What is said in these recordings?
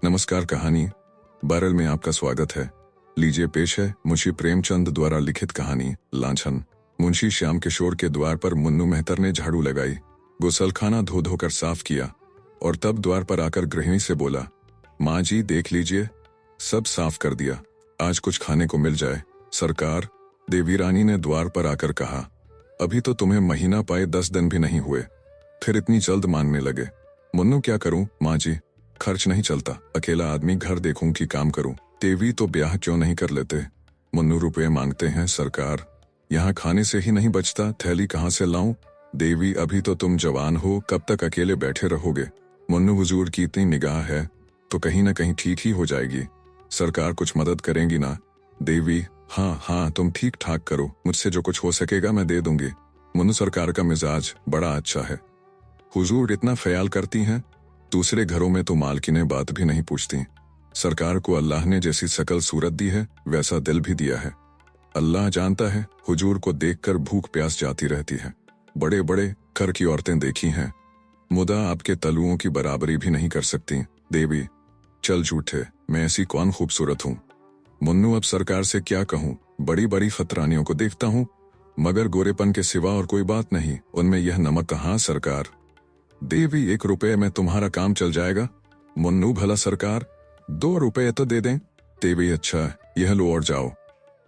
नमस्कार। कहानी बैरल में आपका स्वागत है। लीजिए पेश है मुंशी प्रेमचंद द्वारा लिखित कहानी लांछन। मुंशी श्याम किशोर के द्वार पर मुन्नू मेहतर ने झाड़ू लगाई, गुसलखाना धो धोकर साफ किया और तब द्वार पर आकर गृहिणी से बोला, माँ जी देख लीजिए, सब साफ कर दिया, आज कुछ खाने को मिल जाए। सरकार, देवी रानी ने द्वार पर आकर कहा, अभी तो तुम्हें महीना पाए 10 दिन भी नहीं हुए, फिर इतनी जल्द मांगने लगे। मुन्नू क्या करूं माँ जी, खर्च नहीं चलता, अकेला आदमी घर देखूं कि काम करूं। देवी तो ब्याह क्यों नहीं कर लेते। मुन्नू रुपए मांगते हैं सरकार, यहाँ खाने से ही नहीं बचता, थैली कहाँ से लाऊं। देवी अभी तो तुम जवान हो, कब तक अकेले बैठे रहोगे। मुन्नू हुजूर की इतनी निगाह है तो कहीं ना कहीं ठीक ही हो जाएगी, सरकार कुछ मदद करेंगी ना। देवी, हाँ हाँ तुम ठीक ठाक करो, मुझसे जो कुछ हो सकेगा मैं दे दूंगी। मुन्नू, सरकार का मिजाज बड़ा अच्छा है, हुजूर इतना ख्याल करती हैं, दूसरे घरों में तो मालकिनें बात भी नहीं पूछती। सरकार को अल्लाह ने जैसी शकल सूरत दी है वैसा दिल भी दिया है। अल्लाह जानता है, हुजूर को देखकर भूख प्यास जाती रहती है। बड़े बड़े घर की औरतें देखी हैं, मुदा आपके तलुओं की बराबरी भी नहीं कर सकती। देवी, चल झूठे, मैं ऐसी कौन खूबसूरत हूँ। मुन्नू, अब सरकार से क्या कहूँ, बड़ी बड़ी खतरानियों को देखता हूँ मगर गोरेपन के सिवा और कोई बात नहीं, उनमें यह नमक कहाँ सरकार। देवी, 1 रुपये में तुम्हारा काम चल जाएगा। मुन्नू, भला सरकार 2 रुपये तो दे दें। देवी, अच्छा यह लो और जाओ।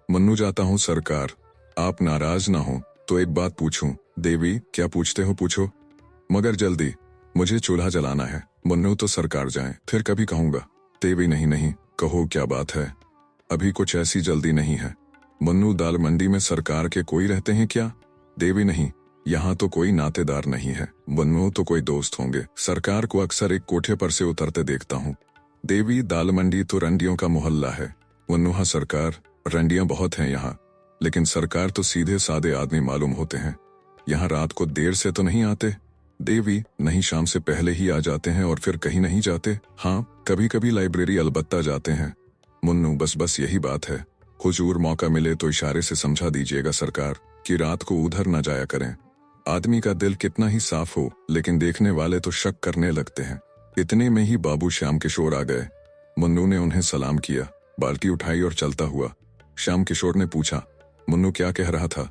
मुन्नू, जाता हूँ सरकार, आप नाराज ना हो तो एक बात पूछूं। देवी, क्या पूछते हो पूछो, मगर जल्दी, मुझे चूल्हा जलाना है। मुन्नू, तो सरकार जाएं, फिर कभी कहूंगा। देवी, नहीं नहीं, कहो क्या बात है, अभी कुछ ऐसी जल्दी नहीं है। मुन्नू, दाल मंडी में सरकार के कोई रहते हैं क्या। देवी, नहीं, यहाँ तो कोई नातेदार नहीं है। मुन्नू, तो कोई दोस्त होंगे, सरकार को अक्सर एक कोठे पर से उतरते देखता हूँ। देवी, दाल मंडी तो रंडियों का मोहल्ला है। मुन्नू, हाँ सरकार, रंडियां बहुत हैं यहाँ, लेकिन सरकार तो सीधे सादे आदमी मालूम होते हैं। यहाँ रात को देर से तो नहीं आते। देवी, नहीं, शाम से पहले ही आ जाते हैं और फिर कहीं नहीं जाते। हाँ, कभी कभी लाइब्रेरी अलबत्ता जाते हैं। मुन्नू, बस यही बात है, हुजूर मौका मिले तो इशारे से समझा दीजिएगा सरकार कि रात को उधर न जाया करें। आदमी का दिल कितना ही साफ हो लेकिन देखने वाले तो शक करने लगते हैं। इतने में ही बाबू श्याम किशोर आ गए। मुन्नू ने उन्हें सलाम किया, बाल्टी उठाई और चलता हुआ। श्याम किशोर ने पूछा, मुन्नू क्या कह रहा था।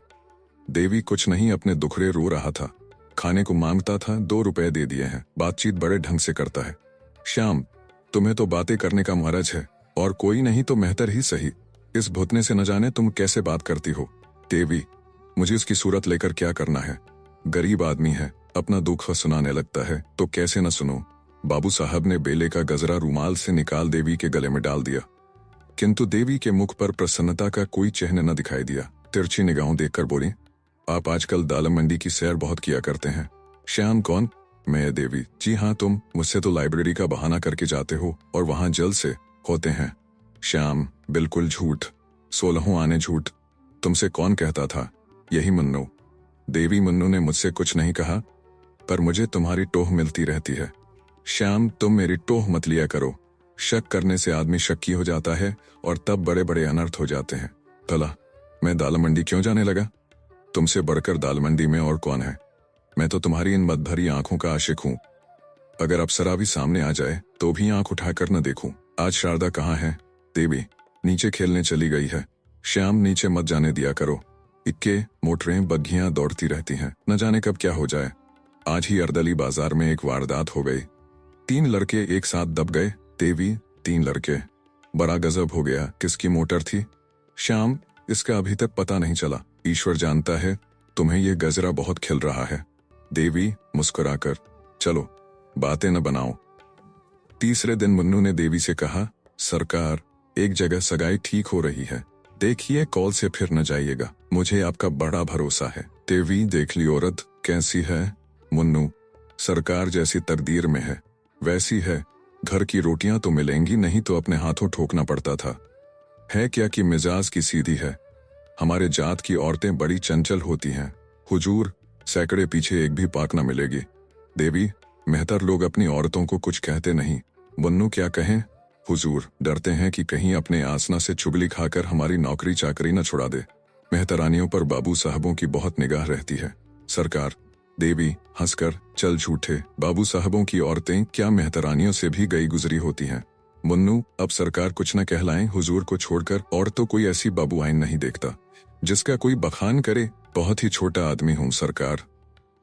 देवी, कुछ नहीं, अपने दुखड़े रो रहा था, खाने को मांगता था, 2 रुपए दे दिए हैं, बातचीत बड़े ढंग से करता है। श्याम, तुम्हें तो बातें करने का मरज है, और कोई नहीं तो मेहतर ही सही, इस भुतने से न जाने तुम कैसे बात करती हो। देवी, मुझे उसकी सूरत लेकर क्या करना है, गरीब आदमी है, अपना दुख सुनाने लगता है तो कैसे न सुनो। बाबू साहब ने बेले का गजरा रुमाल से निकाल देवी के गले में डाल दिया, किंतु देवी के मुख पर प्रसन्नता का कोई चिन्ह न दिखाई दिया। तिरछी निगाहों देखकर बोली, आप आजकल दालम मंडी की सैर बहुत किया करते हैं। श्याम, कौन, मैं। देवी, जी हाँ, तुम मुझसे तो लाइब्रेरी का बहाना करके जाते हो और वहां जल से होते हैं। श्याम, बिल्कुल झूठ, 16 आने झूठ, तुमसे कौन कहता था। यही मुन्नू। देवी, मुन्नू ने मुझसे कुछ नहीं कहा, पर मुझे तुम्हारी टोह मिलती रहती है। श्याम, तुम मेरी टोह मत लिया करो, शक करने से आदमी शक्की हो जाता है और तब बड़े बड़े अनर्थ हो जाते हैं। भला मैं दाल मंडी क्यों जाने लगा, तुमसे बढ़कर दाल मंडी में और कौन है। मैं तो तुम्हारी इन मत भरी आंखों का आशिक हूं, अगर अप्सरा भी सामने आ जाए तो भी आंख उठाकर न देखूं। आज शारदा कहाँ है। देवी, नीचे खेलने चली गई है। श्याम, नीचे मत जाने दिया करो, इक्के मोटरें बग्घियां दौड़ती रहती हैं, न जाने कब क्या हो जाए। आज ही अर्दली बाजार में एक वारदात हो गई, 3 लड़के एक साथ दब गए। देवी, 3 लड़के, बड़ा गजब हो गया, किसकी मोटर थी। श्याम, इसका अभी तक पता नहीं चला, ईश्वर जानता है, तुम्हें यह गजरा बहुत खिल रहा है। देवी, मुस्कुराकर, चलो बातें न बनाओ। तीसरे दिन मुन्नू ने देवी से कहा, सरकार, एक जगह सगाई ठीक हो रही है, देखिए कॉल से फिर न जाइएगा, मुझे आपका बड़ा भरोसा है। देवी, देख ली औरत कैसी है। मुन्नू, सरकार जैसी तकदीर में है वैसी है, घर की रोटियां तो मिलेंगी नहीं तो अपने हाथों ठोकना पड़ता था। है क्या कि मिजाज की सीधी है, हमारे जात की औरतें बड़ी चंचल होती हैं। हुजूर, सैकड़े पीछे एक भी पाक न मिलेगी। देवी, मेहतर लोग अपनी औरतों को कुछ कहते नहीं। मुन्नू, क्या कहें। हुजूर, डरते हैं कि कहीं अपने आसना से चुगली खाकर हमारी नौकरी चाकरी न छुड़ा दे। मेहतरानियों पर बाबू साहबों की बहुत निगाह रहती है। सरकार। देवी हंसकर, चल झूठे, बाबू साहबों की औरतें क्या मेहतरानियों से भी गई गुजरी होती हैं। मुन्नू, अब सरकार कुछ न कहलाएं, हुजूर को छोड़कर और तो कोई ऐसी बाबू आइन नहीं देखता जिसका कोई बखान करे। बहुत ही छोटा आदमी हूं सरकार,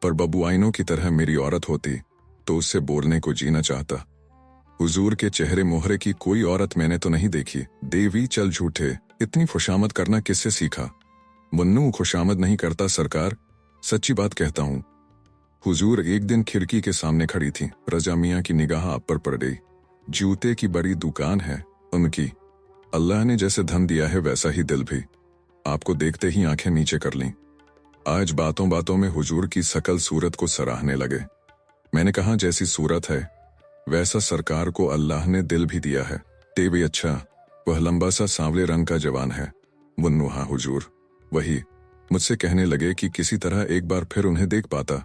पर बबू आइनों की तरह मेरी औरत होती तो उससे बोलने को जीना चाहता। हुजूर के चेहरे मोहरे की कोई औरत मैंने तो नहीं देखी। देवी, चल झूठे, इतनी खुशामद करना किससे सीखा? मुन्नू, खुशामद नहीं करता सरकार, सच्ची बात कहता हूं। हुजूर, एक दिन खिड़की के सामने खड़ी थी, रजा मियां की निगाह आप पर पड़ गई। जूते की बड़ी दुकान है उनकी, अल्लाह ने जैसे धन दिया है वैसा ही दिल भी। आपको देखते ही आंखें नीचे कर लीं। आज बातों बातों में हुजूर की सकल सूरत को सराहने लगे। मैंने कहा, जैसी सूरत है वैसा सरकार को अल्लाह ने दिल भी दिया है। टेबी, अच्छा, वह लंबा सा सांवले रंग का जवान है। मुन्नू, हाँ हुजूर, वही। मुझसे कहने लगे कि किसी तरह एक बार फिर उन्हें देख पाता,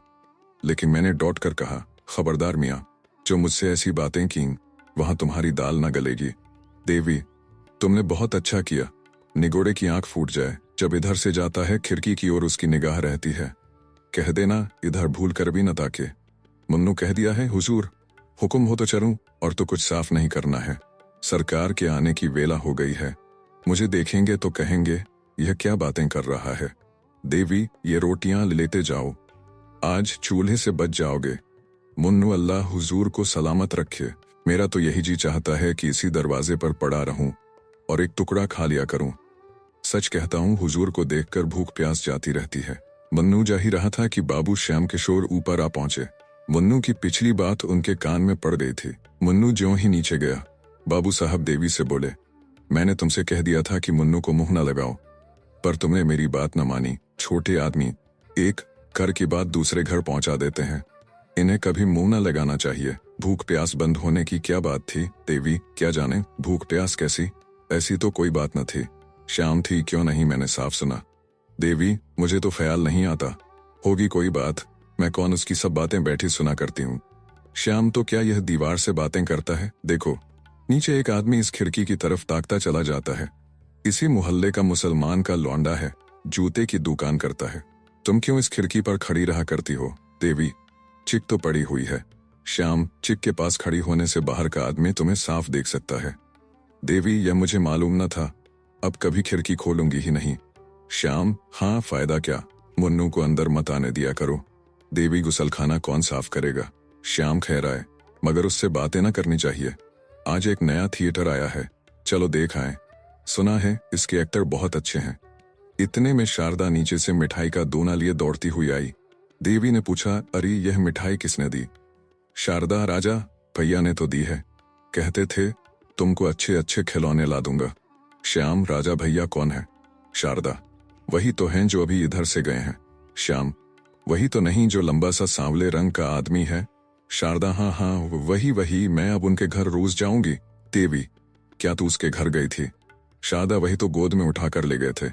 लेकिन मैंने डॉट कर कहा, खबरदार मियां, जो मुझसे ऐसी बातें की वहां तुम्हारी दाल न गलेगी। देवी, तुमने बहुत अच्छा किया। निगोड़े की आंख फूट जाए, जब इधर से जाता है खिड़की की ओर उसकी निगाह रहती है। कह देना इधर भूल कर भी न ताके। मुन्नू, कह दिया है हुजूर, हुक्म हो तो चलूं, और तो कुछ साफ नहीं करना है। सरकार के आने की वेला हो गई है। मुझे देखेंगे तो कहेंगे यह क्या बातें कर रहा है। देवी, ये रोटियां लेते जाओ, आज चूल्हे से बच जाओगे। मुन्नू, अल्लाह हुजूर को सलामत रखे। मेरा तो यही जी चाहता है कि इसी दरवाजे पर पड़ा रहूं और एक टुकड़ा खा लिया करूं। सच कहता हूं, हुजूर को देखकर भूख प्यास जाती रहती है। मुन्नू जा ही रहा था कि बाबू श्याम किशोर ऊपर आ पहुंचे। मुन्नू की पिछली बात उनके कान में पड़ गई थी। मुन्नू ज्यों ही नीचे गया, बाबू साहब देवी से बोले, मैंने तुमसे कह दिया था कि मुन्नू को मुंह न लगाओ, पर तुमने मेरी बात न मानी। छोटे आदमी एक घर की बात दूसरे घर पहुंचा देते हैं। इन्हें कभी मुंह न लगाना चाहिए। भूख प्यास बंद होने की क्या बात थी देवी? क्या जाने भूख प्यास कैसी? ऐसी तो कोई बात न थी। श्याम थी, क्यों नहीं, मैंने साफ सुना। देवी, मुझे तो ख्याल नहीं आता। होगी कोई बात, मैं कौन उसकी सब बातें बैठी सुना करती हूँ। श्याम तो क्या यह दीवार से बातें करता है? देखो, नीचे एक आदमी इस खिड़की की तरफ ताकता चला जाता है। इसी मोहल्ले का मुसलमान का लौंडा है, जूते की दुकान करता है। तुम क्यों इस खिड़की पर खड़ी रहा करती हो? देवी, चिक तो पड़ी हुई है। श्याम, चिक के पास खड़ी होने से बाहर का आदमी तुम्हें साफ देख सकता है। देवी, यह मुझे मालूम न था, अब कभी खिड़की खोलूंगी ही नहीं। श्याम, हाँ, फायदा क्या, मुन्नू को अंदर मत आने दिया करो। देवी, गुसलखाना कौन साफ करेगा? श्याम, खैर आए, मगर उससे बातें न करनी चाहिए। आज एक नया थिएटर आया है, चलो देख आए। सुना है इसके एक्टर बहुत अच्छे हैं। इतने में शारदा नीचे से मिठाई का दोना लिए दौड़ती हुई आई। देवी ने पूछा, अरे यह मिठाई किसने दी? शारदा, राजा भैया ने तो दी है, कहते थे तुमको अच्छे अच्छे खिलौने ला दूंगा। श्याम, राजा भैया कौन है? शारदा, वही तो हैं जो अभी इधर से गए हैं। श्याम, वही तो नहीं जो लंबा सा सांवले रंग का आदमी है? शारदा, हाँ हाँ, वही, मैं अब उनके घर रोज जाऊंगी। देवी, क्या तू उसके घर गई थी? शारदा, वही तो गोद में उठाकर ले गए थे।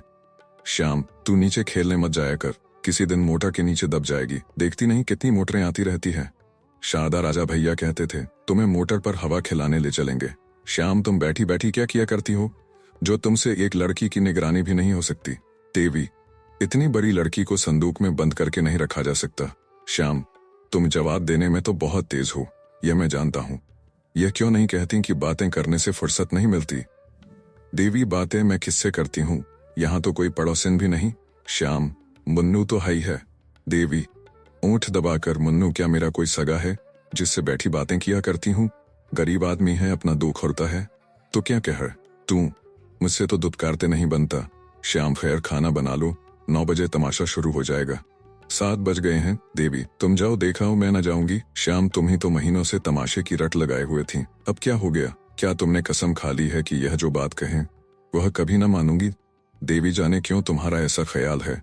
श्याम, तू नीचे खेलने मत जाया कर, किसी दिन मोटर के नीचे दब जाएगी। देखती नहीं कितनी मोटरें आती रहती हैं। शारदा, राजा भैया कहते थे तुम्हें मोटर पर हवा खिलाने ले चलेंगे। श्याम, तुम बैठी बैठी क्या किया करती हो, जो तुमसे एक लड़की की निगरानी भी नहीं हो सकती? देवी, इतनी बड़ी लड़की को संदूक में बंद करके नहीं रखा जा सकता। श्याम, तुम जवाब देने में तो बहुत तेज हो, यह मैं जानता हूं। यह क्यों नहीं कहती कि बातें करने से फुर्सत नहीं मिलती? देवी, बातें मैं किससे करती हूँ, यहाँ तो कोई पड़ोसिन भी नहीं। श्याम, मुन्नू तो है ही है। देवी, ऊंट दबाकर, मुन्नू क्या मेरा कोई सगा है जिससे बैठी बातें किया करती हूँ? गरीब आदमी है, अपना दुख होता है तो क्या कह तू? मुझसे तो दुत्कारते नहीं बनता। श्याम, खैर खाना बना लो, 9 बजे तमाशा शुरू हो जाएगा। 7 बज गए हैं। देवी, तुम जाओ, देखाओ, मैं न जाऊंगी। श्याम, तुम ही तो महीनों से तमाशे की रट लगाए हुए थी, अब क्या हो गया? क्या तुमने कसम खा ली है कि यह जो बात कहें वह कभी न मानूंगी? देवी, जाने क्यों तुम्हारा ऐसा ख्याल है,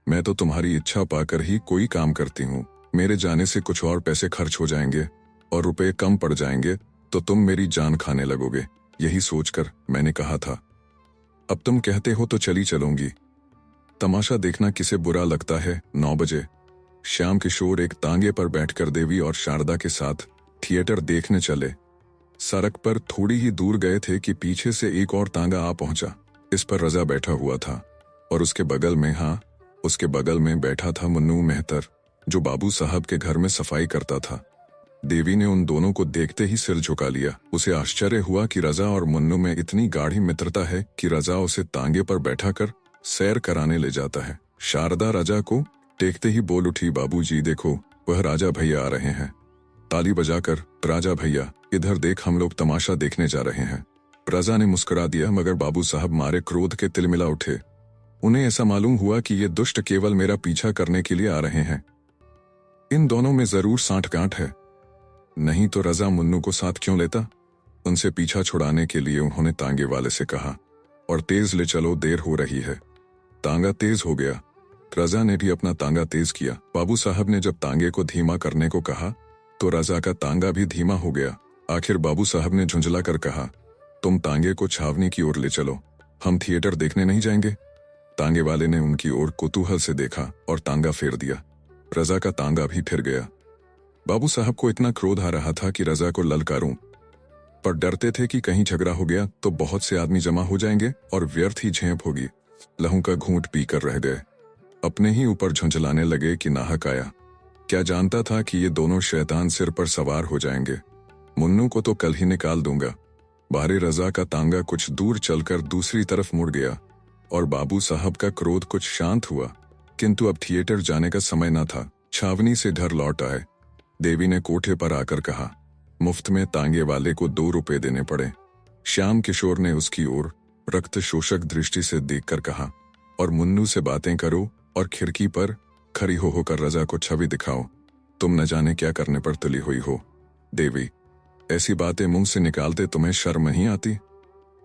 मैं तो तुम्हारी इच्छा पाकर ही कोई काम करती हूँ। मेरे जाने से कुछ और पैसे खर्च हो जाएंगे और रुपए कम पड़ जाएंगे तो तुम मेरी जान खाने लगोगे। यही सोचकर मैंने कहा था, अब तुम कहते हो तो चली चलूंगी। तमाशा देखना किसे बुरा लगता है। 9 बजे श्याम किशोर एक तांगे पर बैठकर देवी और शारदा के साथ थिएटर देखने चले। सड़क पर थोड़ी ही दूर गए थे कि पीछे से एक और तांगा आ पहुंचा। इस पर रजा बैठा हुआ था और उसके बगल में बैठा था मुन्नू मेहतर, जो बाबू साहब के घर में सफाई करता था। देवी ने उन दोनों को देखते ही सिर झुका लिया। उसे आश्चर्य हुआ कि रजा और मुन्नू में इतनी गाढ़ी मित्रता है कि रजा उसे तांगे पर बैठाकर सैर कराने ले जाता है। शारदा रजा को टेकते ही बोल उठी, बाबूजी देखो, वह राजा भैया आ रहे हैं। ताली बजाकर, राजा भैया इधर देख, हम लोग तमाशा देखने जा रहे हैं। रजा ने मुस्कुरा दिया, मगर बाबू साहब मारे क्रोध के तिलमिला उठे। उन्हें ऐसा मालूम हुआ कि ये दुष्ट केवल मेरा पीछा करने के लिए आ रहे हैं। इन दोनों में जरूर सांठ-गांठ है, नहीं तो रजा मुन्नू को साथ क्यों लेता। उनसे पीछा छुड़ाने के लिए उन्होंने तांगे वाले से कहा, और तेज ले चलो, देर हो रही है। तांगा तेज हो गया। रजा ने भी अपना तांगा तेज किया। बाबू साहब ने जब तांगे को धीमा करने को कहा तो रजा का तांगा भी धीमा हो गया। आखिर बाबू साहब ने झुंझला कर कहा, तुम तांगे को छावनी की ओर ले चलो, हम थिएटर देखने नहीं जाएंगे। तांगे वाले ने उनकी ओर कुतूहल से देखा और तांगा फेर दिया। रजा का तांगा भी फिर गया। बाबू साहब को इतना क्रोध आ रहा था कि रजा को ललकारूं, पर डरते थे कि कहीं झगड़ा हो गया तो बहुत से आदमी जमा हो जाएंगे और व्यर्थ ही झेप होगी। लहू का घूंट पीकर रह गए। अपने ही ऊपर झुंझलाने लगे कि नाहक आया। क्या जानता था कि ये दोनों शैतान सिर पर सवार हो जाएंगे। मुन्नू को तो कल ही निकाल दूंगा। बाहरी रजा का तांगा कुछ दूर चलकर दूसरी तरफ मुड़ गया और बाबू साहब का क्रोध कुछ शांत हुआ, किंतु अब थिएटर जाने का समय न था। छावनी से घर लौट आए। देवी ने कोठे पर आकर कहा, मुफ्त में तांगे वाले को 2 रुपए देने पड़े। श्याम किशोर ने उसकी ओर रक्त शोषक दृष्टि से देखकर कहा, और मुन्नू से बातें करो और खिड़की पर खड़ी हो होकर रजा को छवि दिखाओ। तुम न जाने क्या करने पर तुली हुई हो। देवी, ऐसी बातें मुंह से निकालते तुम्हें शर्म नहीं आती?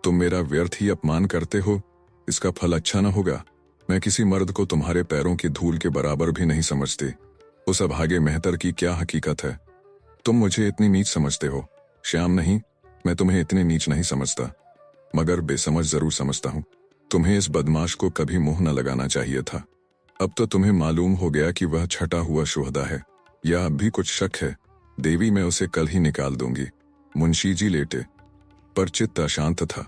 तुम मेरा व्यर्थ ही अपमान करते हो, इसका फल अच्छा न होगा। मैं किसी मर्द को तुम्हारे पैरों की धूल के बराबर भी नहीं समझती। उस अभागे मेहतर की क्या हकीकत है? तुम मुझे इतनी नीच समझते हो। श्याम नहीं, मैं तुम्हें इतनी नीच नहीं समझता, मगर बेसमझ जरूर समझता हूं। तुम्हें इस बदमाश को कभी मुंह न लगाना चाहिए था। अब तो तुम्हें मालूम हो गया कि वह छटा हुआ शुहदा है, या अब भी कुछ शक है? देवी, मैं उसे कल ही निकाल दूंगी। मुंशी जी लेटे, पर चित्त अशांत था।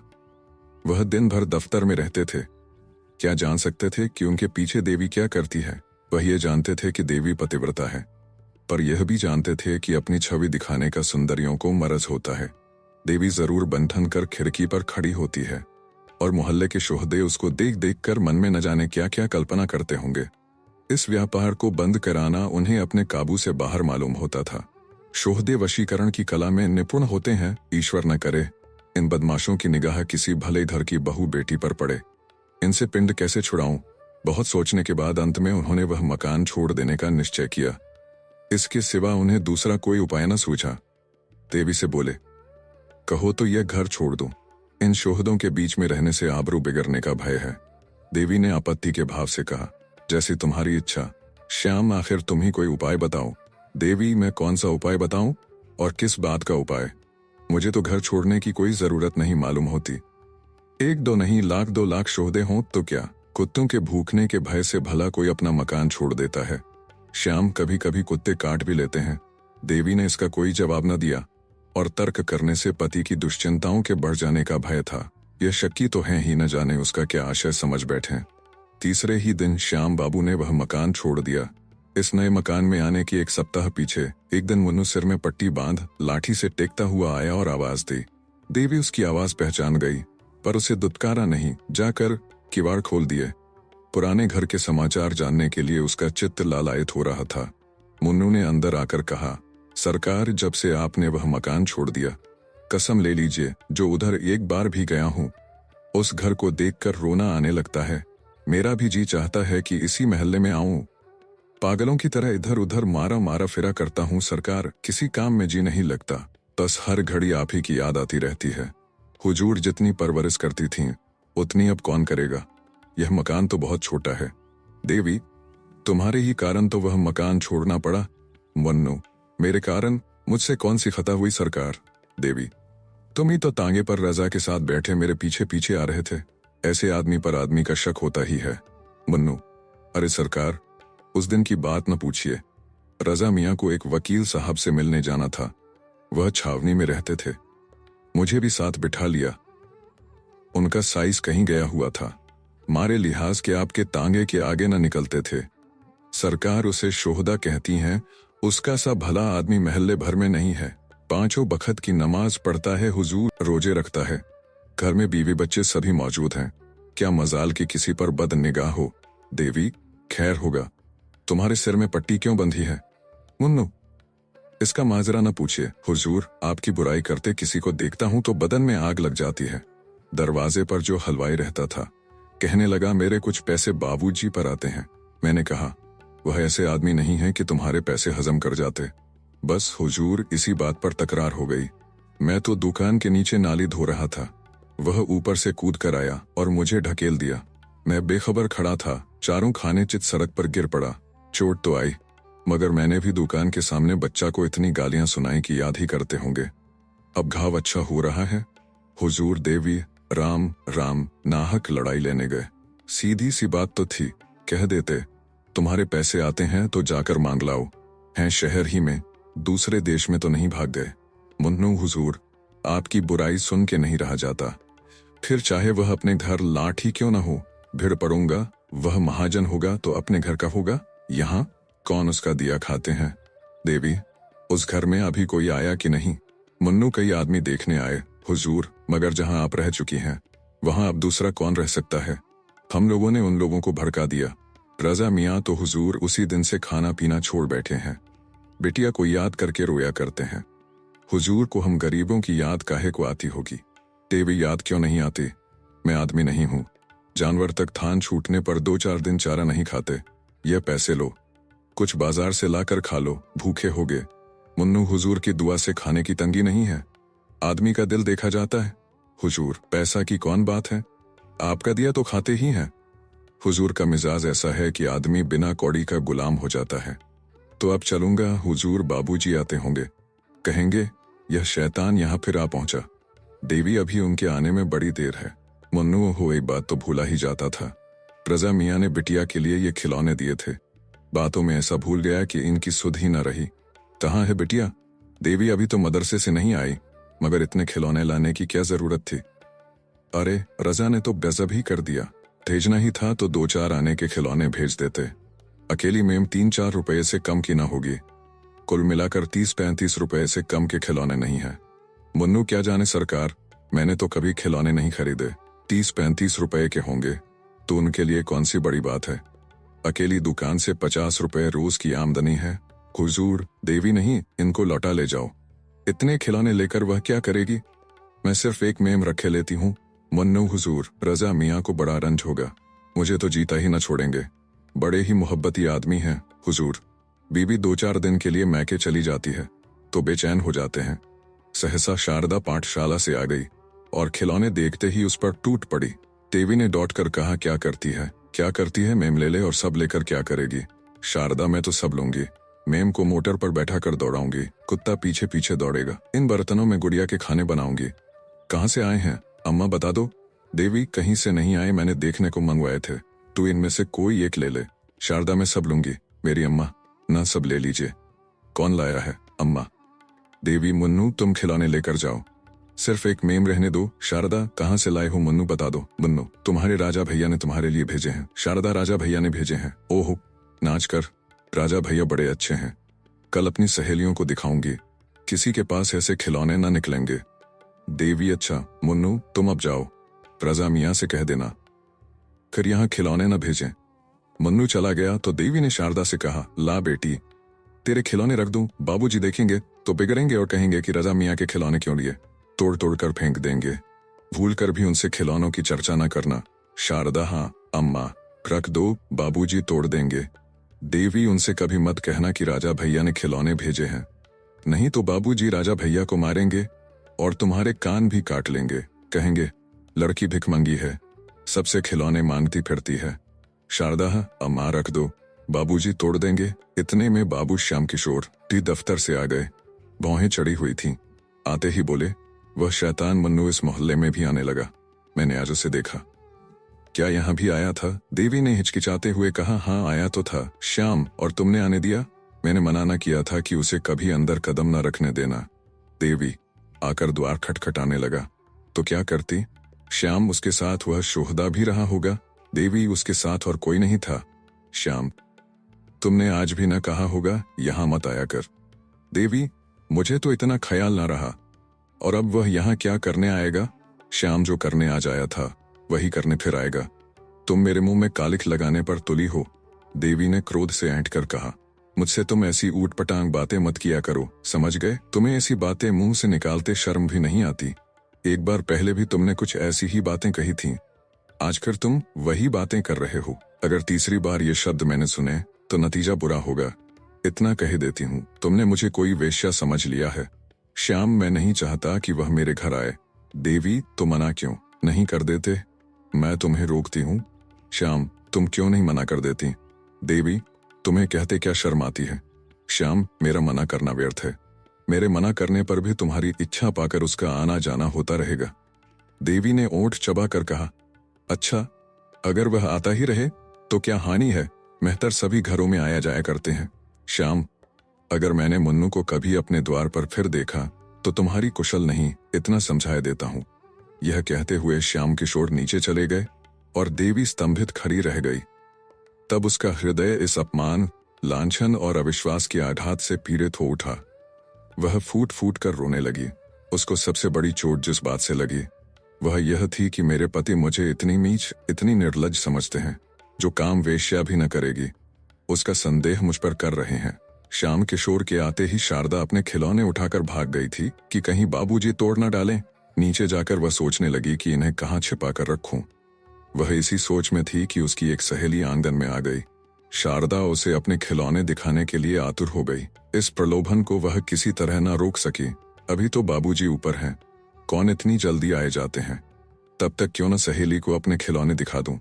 वह दिन भर दफ्तर में रहते थे। क्या जान सकते थे कि उनके पीछे देवी क्या करती है? वह ये जानते थे कि देवी पतिव्रता है, पर यह भी जानते थे कि अपनी छवि दिखाने का सुंदरियों को मरज होता है। देवी जरूर बंधन कर खिड़की पर खड़ी होती है और मोहल्ले के शोहदे उसको देख देख कर मन में न जाने क्या क्या कल्पना करते होंगे। इस व्यापार को बंद कराना उन्हें अपने काबू से बाहर मालूम होता था। शोहदे वशीकरण की कला में निपुण होते हैं। ईश्वर न करे इन बदमाशों की निगाह किसी भले घर की बहू बेटी पर पड़े। इनसे पिंड कैसे छुड़ाऊं? बहुत सोचने के बाद अंत में उन्होंने वह मकान छोड़ देने का निश्चय किया। इसके सिवा उन्हें दूसरा कोई उपाय न सूझा। देवी से बोले, कहो तो यह घर छोड़ दूं। इन शोहदों के बीच में रहने से आबरू बिगड़ने का भय है। देवी ने आपत्ति के भाव से कहा, जैसी तुम्हारी इच्छा। श्याम, आखिर तुम ही कोई उपाय बताओ। देवी, मैं कौन सा उपाय बताऊं और किस बात का उपाय? मुझे तो घर छोड़ने की कोई जरूरत नहीं मालूम होती। 1-2 नहीं, 1,00,000 2 लाख शोहदे हों तो क्या? कुत्तों के भूखने के भय से भला कोई अपना मकान छोड़ देता है? श्याम, कभी कभी कुत्ते काट भी लेते हैं। देवी ने इसका कोई जवाब न दिया और तर्क करने से पति की दुश्चिंताओं के बढ़ जाने का भय था। यह शक्की तो है ही, न जाने उसका क्या आशय समझ बैठे। तीसरे ही दिन श्याम बाबू ने वह मकान छोड़ दिया। इस नए मकान में आने की 1 सप्ताह पीछे एक दिन मुन्नू सिर में पट्टी बांध लाठी से टेकता हुआ आया और आवाज दी। देवी उसकी आवाज पहचान गई, पर उसे दुत्कारा नहीं, जाकर किवाड़ खोल दिए। पुराने घर के समाचार जानने के लिए उसका चित्त लालायित हो रहा था। मुन्नू ने अंदर आकर कहा, सरकार, जब से आपने वह मकान छोड़ दिया, कसम ले लीजिए, जो उधर एक बार भी गया हूं, उस घर को देखकर रोना आने लगता है। मेरा भी जी चाहता है कि इसी महल्ले में आऊं। पागलों की तरह इधर उधर मारा मारा फिरा करता हूं सरकार, किसी काम में जी नहीं लगता। बस हर घड़ी आप ही की याद आती रहती है। हुजूर जितनी परवरिश करती थीं, उतनी अब कौन करेगा? यह मकान तो बहुत छोटा है। देवी, तुम्हारे ही कारण तो वह मकान छोड़ना पड़ा। मुन्नू, मेरे कारण? मुझसे कौन सी खता हुई सरकार? देवी, तुम ही तो तांगे पर रजा के साथ बैठे मेरे पीछे पीछे आ रहे थे। ऐसे आदमी पर आदमी का शक होता ही है। मुन्नू, अरे सरकार, उस दिन की बात न पूछिए। रजा मियाँ को एक वकील साहब से मिलने जाना था। वह छावनी में रहते थे। मुझे भी साथ बिठा लिया। उनका साइज कहीं गया हुआ था। मारे लिहाज के आपके तांगे के आगे न निकलते थे। सरकार उसे शोहदा कहती हैं उसका सा भला आदमी महल्ले भर में नहीं है। पांचों बखत की नमाज पढ़ता है, हुजूर, रोजे रखता है। घर में बीवी बच्चे सभी मौजूद हैं। क्या मजाल की किसी पर बद निगाह हो। देवी, खैर होगा। तुम्हारे सिर में पट्टी क्यों बंधी है? मुन्नू, इसका माजरा न पूछिए हुजूर, आपकी बुराई करते किसी को देखता हूं तो बदन में आग लग जाती है। दरवाजे पर जो हलवाई रहता था कहने लगा, मेरे कुछ पैसे बाबूजी पर आते हैं। मैंने कहा, वह ऐसे आदमी नहीं है कि तुम्हारे पैसे हजम कर जाते। बस हुजूर, इसी बात पर तकरार हो गई। मैं तो दुकान के नीचे नाली धो रहा था, वह ऊपर से कूद कर आया और मुझे ढकेल दिया। मैं बेखबर खड़ा था, चारों खाने चित सड़क पर गिर पड़ा। चोट तो आई, मगर मैंने भी दुकान के सामने बच्चा को इतनी गालियां सुनाई कि याद ही करते होंगे। अब घाव अच्छा हो रहा है। हुजूर, देवी राम राम नाहक लड़ाई लेने गए। सीधी सी बात तो थी, कह देते तुम्हारे पैसे आते हैं तो जाकर मांग लाओ। हैं शहर ही में, दूसरे देश में तो नहीं भाग गए। मुन्नू हुजूर, आपकी बुराई सुन के नहीं रहा जाता। फिर चाहे वह अपने घर लाठी क्यों न हो, भिड़ पड़ूंगा। वह महाजन होगा तो अपने घर का होगा, यहाँ कौन उसका दिया खाते हैं। देवी, उस घर में अभी कोई आया कि नहीं? मुन्नू, कई आदमी देखने आए हुजूर, मगर जहां आप रह चुकी हैं वहां अब दूसरा कौन रह सकता है। हम लोगों ने उन लोगों को भड़का दिया। रजा मियाँ तो हुजूर उसी दिन से खाना पीना छोड़ बैठे हैं। बिटिया को याद करके रोया करते हैं। हुजूर को हम गरीबों की याद काहे को आती होगी। देवी, याद क्यों नहीं आती? मैं आदमी नहीं हूं। जानवर तक थान छूटने पर 2-4 दिन चारा नहीं खाते। यह पैसे लो, कुछ बाजार से लाकर खा लो, भूखे होगे। मुन्नू, हुजूर की दुआ से खाने की तंगी नहीं है। आदमी का दिल देखा जाता है। हुजूर, पैसा की कौन बात है, आपका दिया तो खाते ही हैं। हुजूर का मिजाज ऐसा है कि आदमी बिना कौड़ी का गुलाम हो जाता है। तो अब चलूंगा हुजूर, बाबूजी आते होंगे, कहेंगे यह शैतान यहाँ फिर आ पहुंचा। देवी, अभी उनके आने में बड़ी देर है। मुन्नू, हो एक बात तो भूला ही जाता था। रजा मियाँ ने बिटिया के लिए ये खिलौने दिए थे। बातों में ऐसा भूल गया कि इनकी सुध ही न रही। कहाँ है बिटिया? देवी, अभी तो मदरसे से नहीं आई, मगर इतने खिलौने लाने की क्या जरूरत थी? अरे, रजा ने तो बेज़ब ही कर दिया। भेजना ही था तो 2-4 आने के खिलौने भेज देते। अकेली मेम 3-4 रुपए से कम की ना होगी। कुल मिलाकर 30-35 रुपए से कम के खिलौने नहीं है। मुन्नू, क्या जाने सरकार, मैंने तो कभी खिलौने नहीं खरीदे। 30-35 रुपए के होंगे तो उनके लिए कौन सी बड़ी बात है। अकेली दुकान से 50 रुपए रोज की आमदनी है। हुजूर, देवी नहीं, इनको लौटा ले जाओ। इतने खिलौने लेकर वह क्या करेगी? मैं सिर्फ एक मेम रखे लेती हूँ। मुन्नू, हुजूर, रजा मियाँ को बड़ा रंज होगा। मुझे तो जीता ही न छोड़ेंगे। बड़े ही मोहब्बती आदमी हैं हुजूर। बीबी 2-4 दिन के लिए मैके चली जाती है तो बेचैन हो जाते हैं। सहसा शारदा पाठशाला से आ गई और खिलौने देखते ही उस पर टूट पड़ी। देवी ने दौड़ कर कहा, क्या करती है, क्या करती है? मेम ले ले, और सब लेकर क्या करेगी? शारदा, मैं तो सब लूंगी। मेम को मोटर पर बैठा कर दौड़ाऊंगी, कुत्ता पीछे पीछे दौड़ेगा। इन बर्तनों में गुड़िया के खाने बनाऊंगी। कहाँ से आए हैं अम्मा, बता दो। देवी, कहीं से नहीं आए, मैंने देखने को मंगवाए थे। तू इनमें से कोई एक ले ले। शारदा, मैं सब लूंगी। मेरी अम्मा, ना सब ले लीजिए। कौन लाया है अम्मा? देवी, मुन्नू, तुम खिलौने लेकर जाओ, सिर्फ एक मेम रहने दो। शारदा, कहाँ से लाए हो मुन्नू, बता दो। मुन्नू, तुम्हारे राजा भैया ने तुम्हारे लिए भेजे हैं। शारदा, राजा भैया ने भेजे हैं? ओहो, नाच कर, राजा भैया बड़े अच्छे हैं। कल अपनी सहेलियों को दिखाऊंगी, किसी के पास ऐसे खिलौने ना निकलेंगे। देवी, अच्छा मुन्नू, तुम अब जाओ, रजा मियाँ से कह देना फिर यहाँ खिलौने न भेजें। मुन्नू चला गया तो देवी ने शारदा से कहा, ला बेटी, तेरे खिलौने रख दूं, बाबूजी देखेंगे तो बिगड़ेंगे और कहेंगे कि रजा मियाँ के खिलौने क्यों लिए, तोड़ तोड़ कर फेंक देंगे। भूल कर भी उनसे खिलौनों की चर्चा न करना। शारदा, हाँ अम्मा, रख दो, बाबूजी तोड़ देंगे। देवी, उनसे कभी मत कहना कि राजा भैया ने खिलौने भेजे हैं, नहीं तो बाबूजी राजा भैया को मारेंगे और तुम्हारे कान भी काट लेंगे। कहेंगे लड़की भिखमंगी है, सबसे खिलौने मांगती फिरती है। शारदा, अम्मा रख दो, बाबूजी तोड़ देंगे। इतने में बाबू श्याम किशोर टी दफ्तर से आ गए। भौहें चढ़ी हुई थीं। आते ही बोले, वह शैतान मुन्नू इस मोहल्ले में भी आने लगा, मैंने आज उसे देखा। क्या यहाँ भी आया था? देवी ने हिचकिचाते हुए कहा, हाँ आया तो था श्याम, और तुमने आने दिया? मैंने मना न किया था कि उसे कभी अंदर कदम न रखने देना। देवी आकर द्वार खटखटाने लगा। तो क्या करती? श्याम उसके साथ वह शोहदा भी रहा होगा। देवी, उसके साथ और कोई नहीं था। श्याम, तुमने आज भी न कहा होगा यहाँ मत आया कर। देवी, मुझे तो इतना ख्याल ना रहा। और अब वह यहाँ क्या करने आएगा? श्याम जो करने आज आया था वही करने फिर आएगा। तुम मेरे मुंह में कालिख लगाने पर तुली हो। देवी ने क्रोध से ऐंठ कर कहा, मुझसे तुम ऐसी ऊट पटांग बातें मत किया करो, समझ गए? तुम्हें ऐसी बातें मुंह से निकालते शर्म भी नहीं आती? एक बार पहले भी तुमने कुछ ऐसी ही बातें कही थीं। आजकल तुम वही बातें कर रहे हो। अगर तीसरी बार ये शब्द मैंने सुने तो नतीजा बुरा होगा। इतना कह देती हूँ, तुमने मुझे कोई वेश्या समझ लिया है। श्याम, मैं नहीं चाहता कि वह मेरे घर आए। देवी, तो मना क्यों नहीं कर देते? मैं तुम्हें रोकती हूँ। श्याम, तुम क्यों नहीं मना कर देती? देवी, तुम्हें कहते क्या शर्म आती है? श्याम, मेरा मना करना व्यर्थ है। मेरे मना करने पर भी तुम्हारी इच्छा पाकर उसका आना जाना होता रहेगा। देवी ने ओंठ चबा कर कहा, अच्छा, अगर वह आता ही रहे तो क्या हानि है? मेहतर सभी घरों में आया जाया करते हैं। श्याम, अगर मैंने मुन्नू को कभी अपने द्वार पर फिर देखा तो तुम्हारी कुशल नहीं, इतना समझाया देता हूँ। यह कहते हुए श्याम किशोर नीचे चले गए और देवी स्तंभित खड़ी रह गई। तब उसका हृदय इस अपमान, लांछन और अविश्वास के आघात से पीड़ित हो उठा। वह फूट फूट कर रोने लगी। उसको सबसे बड़ी चोट जिस बात से लगी वह यह थी कि मेरे पति मुझे इतनी नीच, इतनी निर्लज्ज समझते हैं, जो काम वेश्या भी न करेगी। उसका संदेह मुझ पर कर रहे हैं। श्याम किशोर के आते ही शारदा अपने खिलौने उठाकर भाग गई थी कि कहीं बाबूजी तोड़ न डालें। नीचे जाकर वह सोचने लगी कि इन्हें कहाँ छिपा कर रखूं। वह इसी सोच में थी कि उसकी एक सहेली आंगन में आ गई। शारदा उसे अपने खिलौने दिखाने के लिए आतुर हो गई। इस प्रलोभन को वह किसी तरह न रोक सकी। अभी तो बाबूजी ऊपर हैं, कौन इतनी जल्दी आए जाते हैं? तब तक क्यों न सहेली को अपने खिलौने दिखा दूं।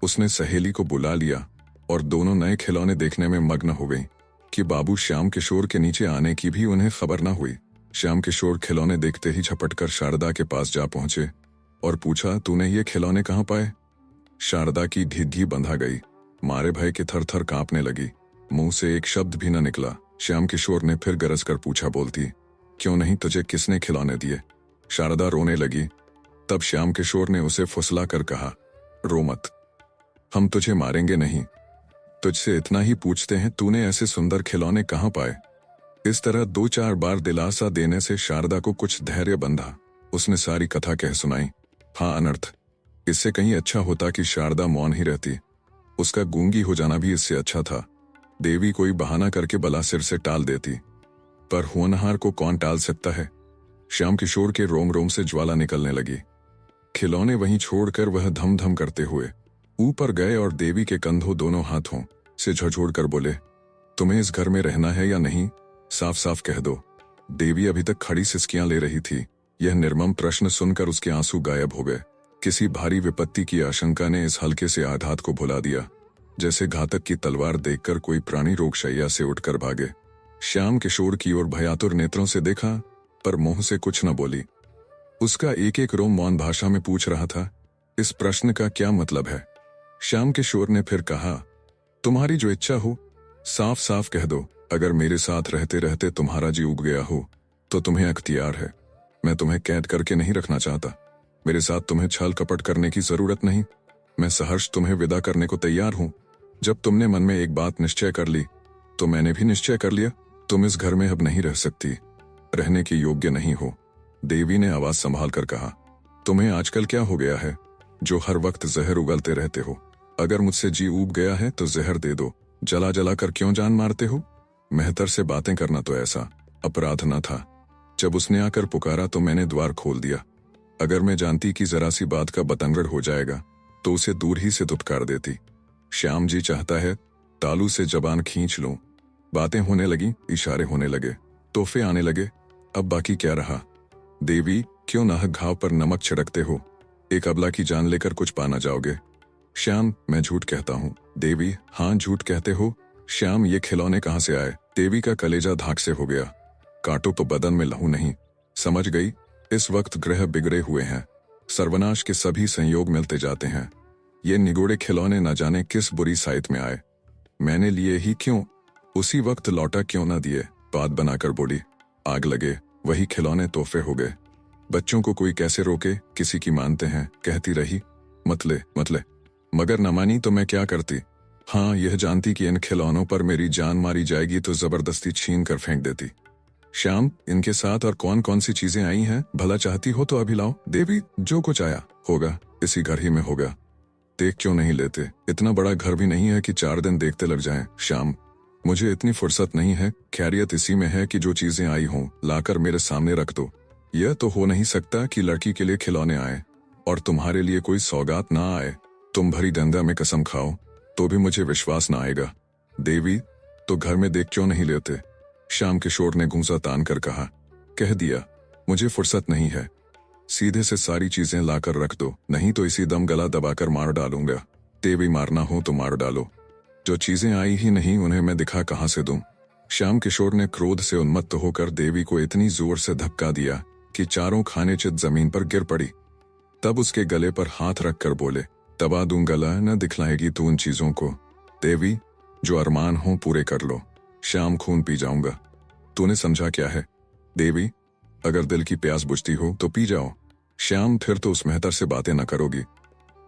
उसने सहेली को बुला लिया और दोनों नए खिलौने देखने में मग्न हो गई कि बाबू श्याम किशोर के नीचे आने की भी उन्हें खबर न हुई। श्याम किशोर खिलौने देखते ही झपटकर शारदा के पास जा पहुंचे और पूछा, तूने ये खिलौने कहाँ पाए? शारदा की घिघी बंधा गई, मारे भय के थर थर कांपने लगी। मुंह से एक शब्द भी न निकला। श्याम किशोर ने फिर गरज कर पूछा, बोलती क्यों नहीं? तुझे किसने खिलौने दिए? शारदा रोने लगी। तब श्याम किशोर ने उसे फुसला कर कहा, रो मत, हम तुझे मारेंगे नहीं। तुझसे इतना ही पूछते हैं, तूने ऐसे सुंदर खिलौने कहाँ पाए? इस तरह 2-4 बार दिलासा देने से शारदा को कुछ धैर्य बंधा। उसने सारी कथा कह सुनाई। हाँ, अनर्थ। इससे कहीं अच्छा होता कि शारदा मौन ही रहती। उसका गूंगी हो जाना भी इससे अच्छा था। देवी कोई बहाना करके बला सिर से टाल देती, पर होनहार को कौन टाल सकता है? श्याम किशोर के रोम रोम से ज्वाला निकलने लगी। खिलौने वहीं छोड़कर वह धम धम करते हुए ऊपर गए और देवी के कंधों दोनों हाथों से झकझोरकर बोले, तुम्हें इस घर में रहना है या नहीं? साफ साफ कह दो। देवी अभी तक खड़ी सिसकियां ले रही थी। यह निर्मम प्रश्न सुनकर उसके आंसू गायब हो गए। किसी भारी विपत्ति की आशंका ने इस हल्के से आघात को भुला दिया, जैसे घातक की तलवार देखकर कोई प्राणी रोगशैया से उठकर भागे। श्याम किशोर की ओर भयातुर नेत्रों से देखा, पर मुंह से कुछ न बोली। उसका एक एक रोम मौन भाषा में पूछ रहा था, इस प्रश्न का क्या मतलब है? श्याम किशोर ने फिर कहा, तुम्हारी जो इच्छा हो साफ साफ कह दो। अगर मेरे साथ रहते रहते तुम्हारा जी उग गया हो तो तुम्हें अख्तियार है। मैं तुम्हें कैद करके नहीं रखना चाहता। मेरे साथ तुम्हें छल कपट करने की जरूरत नहीं। मैं सहर्ष तुम्हें विदा करने को तैयार हूं। जब तुमने मन में एक बात निश्चय कर ली तो मैंने भी निश्चय कर लिया। तुम इस घर में अब नहीं रह सकती, रहने के योग्य नहीं हो। देवी ने आवाज संभाल कर कहा, तुम्हें आजकल क्या हो गया है जो हर वक्त जहर उगलते रहते हो? अगर मुझसे जी उब गया है तो जहर दे दो। जला जला कर क्यों जान मारते हो? मेहतर से बातें करना तो ऐसा अपराध न था। जब उसने आकर पुकारा तो मैंने द्वार खोल दिया। अगर मैं जानती कि जरा सी बात का बतंगड़ हो जाएगा तो उसे दूर ही से दुत्कार देती। श्याम जी चाहता है तालू से जबान खींच लूं। बातें होने लगी, इशारे होने लगे, तोहफे आने लगे। अब बाकी क्या रहा? देवी, क्यों नाहक घाव पर नमक छिड़कते हो? एक अबला की जान लेकर कुछ पाना जाओगे? श्याम, मैं झूठ कहता हूँ। देवी, हाँ झूठ कहते हो। श्याम, ये खिलौने कहाँ से आए? देवी का कलेजा धाक से हो गया। काटो तो बदन में लहू नहीं। समझ गई, इस वक्त ग्रह बिगड़े हुए हैं। सर्वनाश के सभी संयोग मिलते जाते हैं। ये निगोड़े खिलौने न जाने किस बुरी साइत में आए। मैंने लिए ही क्यों? उसी वक्त लौटा क्यों न दिए? बात बनाकर बोली, आग लगे, वही खिलौने तोहफे हो गए। बच्चों को कोई कैसे रोके? किसी की मानते हैं, कहती रही, मतले मतले। मगर न मानी तो मैं क्या करती? हाँ, यह जानती कि इन खिलौनों पर मेरी जान मारी जाएगी तो जबरदस्ती छीन कर फेंक देती। श्याम, इनके साथ और कौन कौन सी चीजें आई हैं, भला चाहती हो तो अभी लाओ। देवी, जो कुछ आया होगा इसी घर ही में होगा, देख क्यों नहीं लेते? इतना बड़ा घर भी नहीं है कि 4 दिन देखते लग जाएं। श्याम, मुझे इतनी फुर्सत नहीं है, खैरियत इसी में है कि जो चीजें आई हों लाकर मेरे सामने रख दो। यह तो हो नहीं सकता कि लड़की के लिए खिलौने आए और तुम्हारे लिए कोई सौगात ना आए। तुम भरी गंगा में कसम खाओ तो भी मुझे विश्वास ना आएगा। देवी, तो घर में देख क्यों नहीं लेते? श्याम किशोर ने घूंसा तान कर कहा। कह दिया, मुझे फुर्सत नहीं है, सीधे से सारी चीजें लाकर रख दो, नहीं तो इसी दम गला दबाकर मार डालूंगा। देवी, मारना हो तो मार डालो, जो चीजें आई ही नहीं उन्हें मैं दिखा कहां से दूं? श्याम किशोर ने क्रोध से उन्मत्त होकर देवी को इतनी जोर से धक्का दिया कि चारों खाने चित जमीन पर गिर पड़ी। तब उसके गले पर हाथ रखकर बोले, दबा दूं गला, न दिखलाएगी तू उन चीजों को। देवी, जो अरमान हो पूरे कर लो, श्याम खून पी जाऊंगा। तूने समझा क्या है? देवी, अगर दिल की प्यास बुझती हो तो पी जाओ। श्याम, फिर तो उस मेहतर से बातें न करोगी।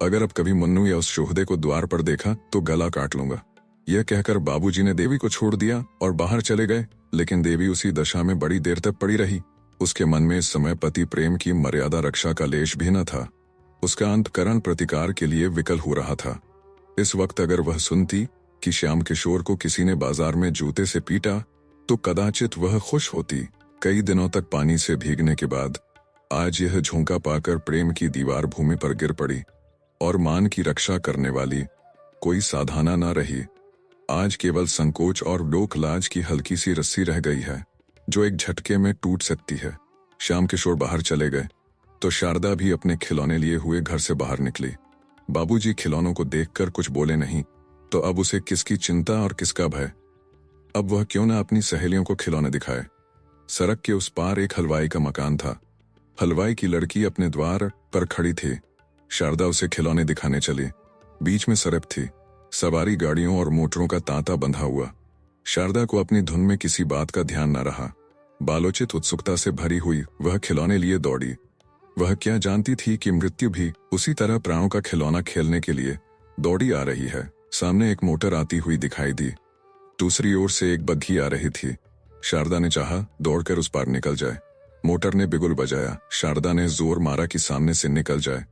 अगर अब कभी मुन्नू या उस शोहदे को द्वार पर देखा तो गला काट लूंगा। यह कहकर बाबूजी ने देवी को छोड़ दिया और बाहर चले गए। लेकिन देवी उसी दशा में बड़ी देर तक पड़ी रही। उसके मन में इस समय पति प्रेम की मर्यादा रक्षा का लेश भी न था। उसका अंतकरण प्रतिकार के लिए विकल हो रहा था। इस वक्त अगर वह सुनती कि श्याम किशोर को किसी ने बाजार में जूते से पीटा तो कदाचित वह खुश होती। कई दिनों तक पानी से भीगने के बाद आज यह झोंका पाकर प्रेम की दीवार भूमि पर गिर पड़ी और मान की रक्षा करने वाली कोई साधना न रही। आज केवल संकोच और लोक लाज की हल्की सी रस्सी रह गई है जो एक झटके में टूट सकती है। श्याम किशोर बाहर चले गए तो शारदा भी अपने खिलौने लिए हुए घर से बाहर निकली। बाबूजी खिलौनों को देखकर कुछ बोले नहीं तो अब उसे किसकी चिंता और किसका भय? अब वह क्यों न अपनी सहेलियों को खिलौने दिखाए। सड़क के उस पार एक हलवाई का मकान था। हलवाई की लड़की अपने द्वार पर खड़ी थी। शारदा उसे खिलौने दिखाने चली। बीच में सड़क थी, सवारी गाड़ियों और मोटरों का तांता बंधा हुआ। शारदा को अपनी धुन में किसी बात का ध्यान न रहा। बालोचित उत्सुकता से भरी हुई वह खिलौने लिए दौड़ी। वह क्या जानती थी कि मृत्यु भी उसी तरह प्राणों का खिलौना खेलने के लिए दौड़ी आ रही है। सामने एक मोटर आती हुई दिखाई दी। दूसरी ओर से एक बग्घी आ रही थी। शारदा ने चाहा दौड़कर उस पार निकल जाए। मोटर ने बिगुल बजाया। शारदा ने जोर मारा कि सामने से निकल जाए,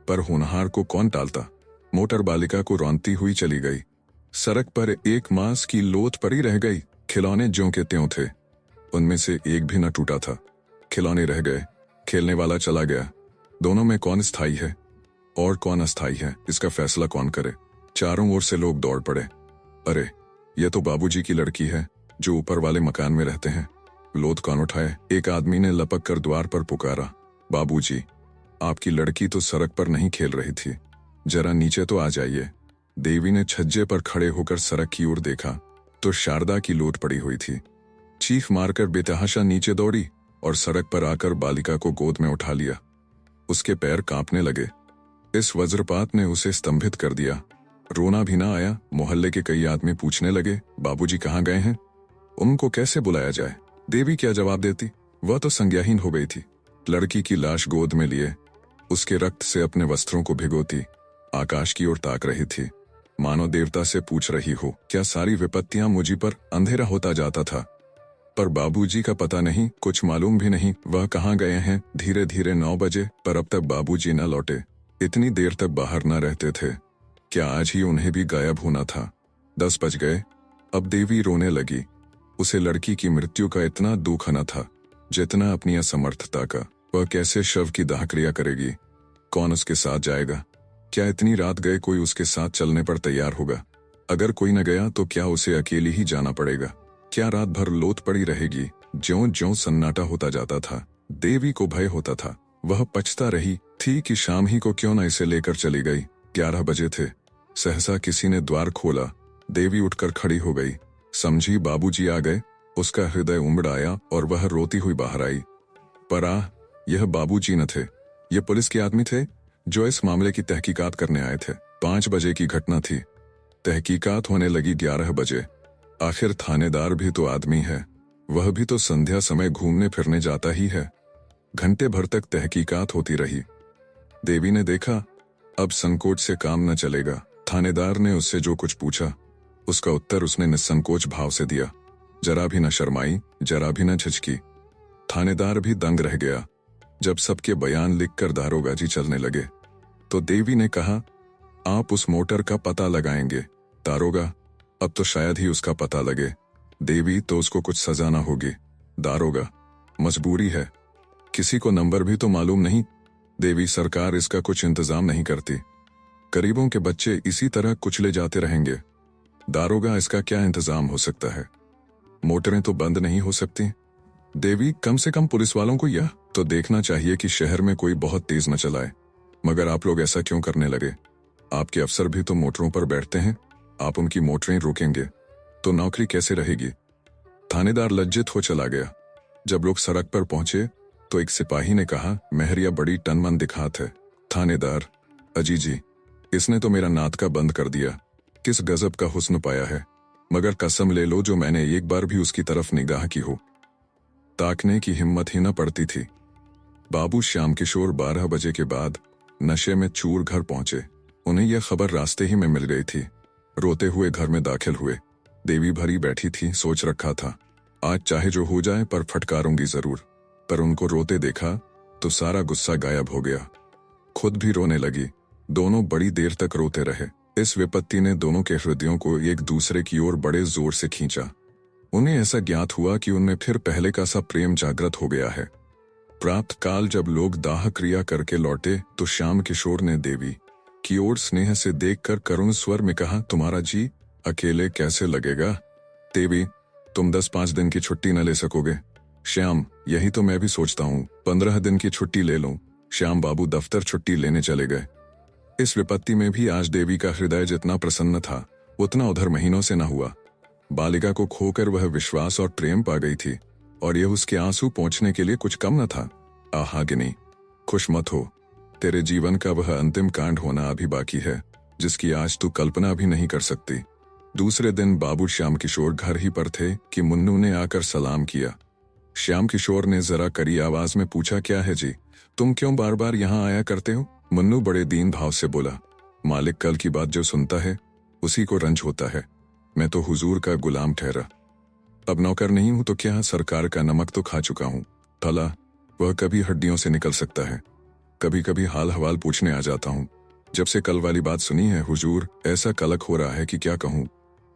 पर होनहार को कौन टालता। मोटर बालिका को रौंदती हुई चली गई। सड़क पर एक मांस की लोथ पड़ी रह गई। खिलौने ज्यों के त्यों थे, उनमें से एक भी न टूटा था। खिलौने रह गए, खेलने वाला चला गया। दोनों में कौन स्थायी है और कौन अस्थायी है, इसका फैसला कौन करे? चारों ओर से लोग दौड़ पड़े। अरे, यह तो बाबूजी की लड़की है जो ऊपर वाले मकान में रहते हैं। लोथ कौन उठाए? एक आदमी ने लपक कर द्वार पर पुकारा, बाबूजी, आपकी लड़की तो सड़क पर नहीं खेल रही थी, जरा नीचे तो आ जाइए। देवी ने छज्जे पर खड़े होकर सड़क की ओर देखा तो शारदा की लोथ पड़ी हुई थी। चीख मारकर बेतहाशा नीचे दौड़ी और सड़क पर आकर बालिका को गोद में उठा लिया। उसके पैर कांपने लगे। इस वज्रपात ने उसे स्तंभित कर दिया। रोना भी ना आया। मोहल्ले के कई आदमी पूछने लगे, बाबूजी कहाँ गए हैं? उनको कैसे बुलाया जाए? देवी क्या जवाब देती? वह तो संज्ञाहीन हो गई थी। लड़की की लाश गोद में लिए उसके रक्त से अपने वस्त्रों को भिगोती आकाश की ओर ताक रही थी, मानो देवता से पूछ रही हो, क्या सारी विपत्तियां मुझी पर अंधेरा होता जाता था? पर बाबूजी का पता नहीं, कुछ मालूम भी नहीं वह कहाँ गए हैं। धीरे धीरे 9 बजे, पर अब तक बाबूजी न लौटे। इतनी देर तक बाहर न रहते थे, क्या आज ही उन्हें भी गायब होना था? 10 बज गए। अब देवी रोने लगी। उसे लड़की की मृत्यु का इतना दुख न था जितना अपनी असमर्थता का। वह कैसे शव की दाह क्रिया करेगी? कौन उसके साथ जाएगा? क्या इतनी रात गए कोई उसके साथ चलने पर तैयार होगा? अगर कोई न गया तो क्या उसे अकेली ही जाना पड़ेगा? क्या रात भर लोथ पड़ी रहेगी? ज्यों ज्यों सन्नाटा होता जाता था, देवी को भय होता था। वह पछता रही थी कि शाम ही को क्यों न इसे लेकर चली गई। 11 बजे थे। सहसा किसी ने द्वार खोला। देवी उठकर खड़ी हो गई। समझी बाबूजी आ गए। उसका हृदय उमड़ आया और वह रोती हुई बाहर आई। पर यह बाबूजी न थे, ये पुलिस के आदमी थे जो इस मामले की तहकीकात करने आए थे। 5 बजे की घटना थी। तहकीकात होने लगी 11 बजे। आखिर थानेदार भी तो आदमी है, वह भी तो संध्या समय घूमने फिरने जाता ही है। घंटे भर तक तहकीकात होती रही। देवी ने देखा अब संकोच से काम न चलेगा। थानेदार ने उससे जो कुछ पूछा उसका उत्तर उसने निस्संकोच भाव से दिया। जरा भी न शर्माई, जरा भी न झिझकी। थानेदार भी दंग रह गया। जब सबके बयान लिखकर दारोगा जी चलने लगे तो देवी ने कहा, आप उस मोटर का पता लगाएंगे। दारोगा, अब तो शायद ही उसका पता लगे। देवी, तो उसको कुछ सजा ना होगी। दारोगा, मजबूरी है, किसी को नंबर भी तो मालूम नहीं। देवी, सरकार इसका कुछ इंतजाम नहीं करती, गरीबों के बच्चे इसी तरह कुचले जाते रहेंगे। दारोगा, इसका क्या इंतजाम हो सकता है? मोटरें तो बंद नहीं हो सकती। देवी, कम से कम पुलिस वालों को यह तो देखना चाहिए कि शहर में कोई बहुत तेज न चलाए। मगर आप लोग ऐसा क्यों करने लगे? आपके अफसर भी तो मोटरों पर बैठते हैं, आप उनकी मोटरें रोकेंगे तो नौकरी कैसे रहेगी? थानेदार लज्जित हो चला गया। जब लोग सड़क पर पहुंचे तो एक सिपाही ने कहा, मेहरिया बड़ी टनमन दिखात है। थानेदार, अजी जी, इसने तो मेरा नाटका बंद कर दिया। किस गजब का हुस्न पाया है, मगर कसम ले लो जो मैंने एक बार भी उसकी तरफ निगाह की हो, ताकने की हिम्मत ही न पड़ती थी। बाबू श्याम किशोर 12 बजे के बाद नशे में चूर घर पहुंचे। उन्हें यह खबर रास्ते ही में मिल गई थी। रोते हुए घर में दाखिल हुए। देवी भरी बैठी थी। सोच रखा था आज चाहे जो हो जाए पर फटकारूंगी जरूर, पर उनको रोते देखा तो सारा गुस्सा गायब हो गया। खुद भी रोने लगी। दोनों बड़ी देर तक रोते रहे। इस विपत्ति ने दोनों के हृदयों को एक दूसरे की ओर बड़े जोर से खींचा। उन्हें ऐसा ज्ञात हुआ कि उनमें फिर पहले का सा प्रेम जागृत हो गया है। प्राप्त काल जब लोग दाह क्रिया करके लौटे तो श्याम किशोर ने देवी की ओर स्नेह से देखकर करुण स्वर में कहा, तुम्हारा जी अकेले कैसे लगेगा? देवी, तुम 10-5 दिन की छुट्टी न ले सकोगे? श्याम, यही तो मैं भी सोचता हूँ, 15 दिन की छुट्टी ले लूं। श्याम बाबू दफ्तर छुट्टी लेने चले गए। इस विपत्ति में भी आज देवी का हृदय जितना प्रसन्न था उतना उधर महीनों से न हुआ। बालिका को खोकर वह विश्वास और प्रेम पा गई थी और यह उसके आंसू पोंछने के लिए कुछ कम न था। आहा गिनी, खुश मत हो, तेरे जीवन का वह अंतिम कांड होना अभी बाकी है जिसकी आज तू कल्पना भी नहीं कर सकती। दूसरे दिन बाबू श्याम किशोर घर ही पर थे कि मुन्नू ने आकर सलाम किया। श्याम किशोर ने जरा कड़ी आवाज में पूछा, क्या है जी, तुम क्यों बार बार यहाँ आया करते हो? मुन्नू बड़े दीन भाव से बोला, मालिक कल की बात जो सुनता है उसी को रंज होता है। मैं तो हुजूर का गुलाम ठहरा, अब नौकर नहीं हूं तो क्या, सरकार का नमक तो खा चुका हूं। भला वह कभी हड्डियों से निकल सकता है। कभी कभी हाल हवाल पूछने आ जाता हूं। जब से कल वाली बात सुनी है हुजूर, ऐसा कलक हो रहा है कि क्या कहूं।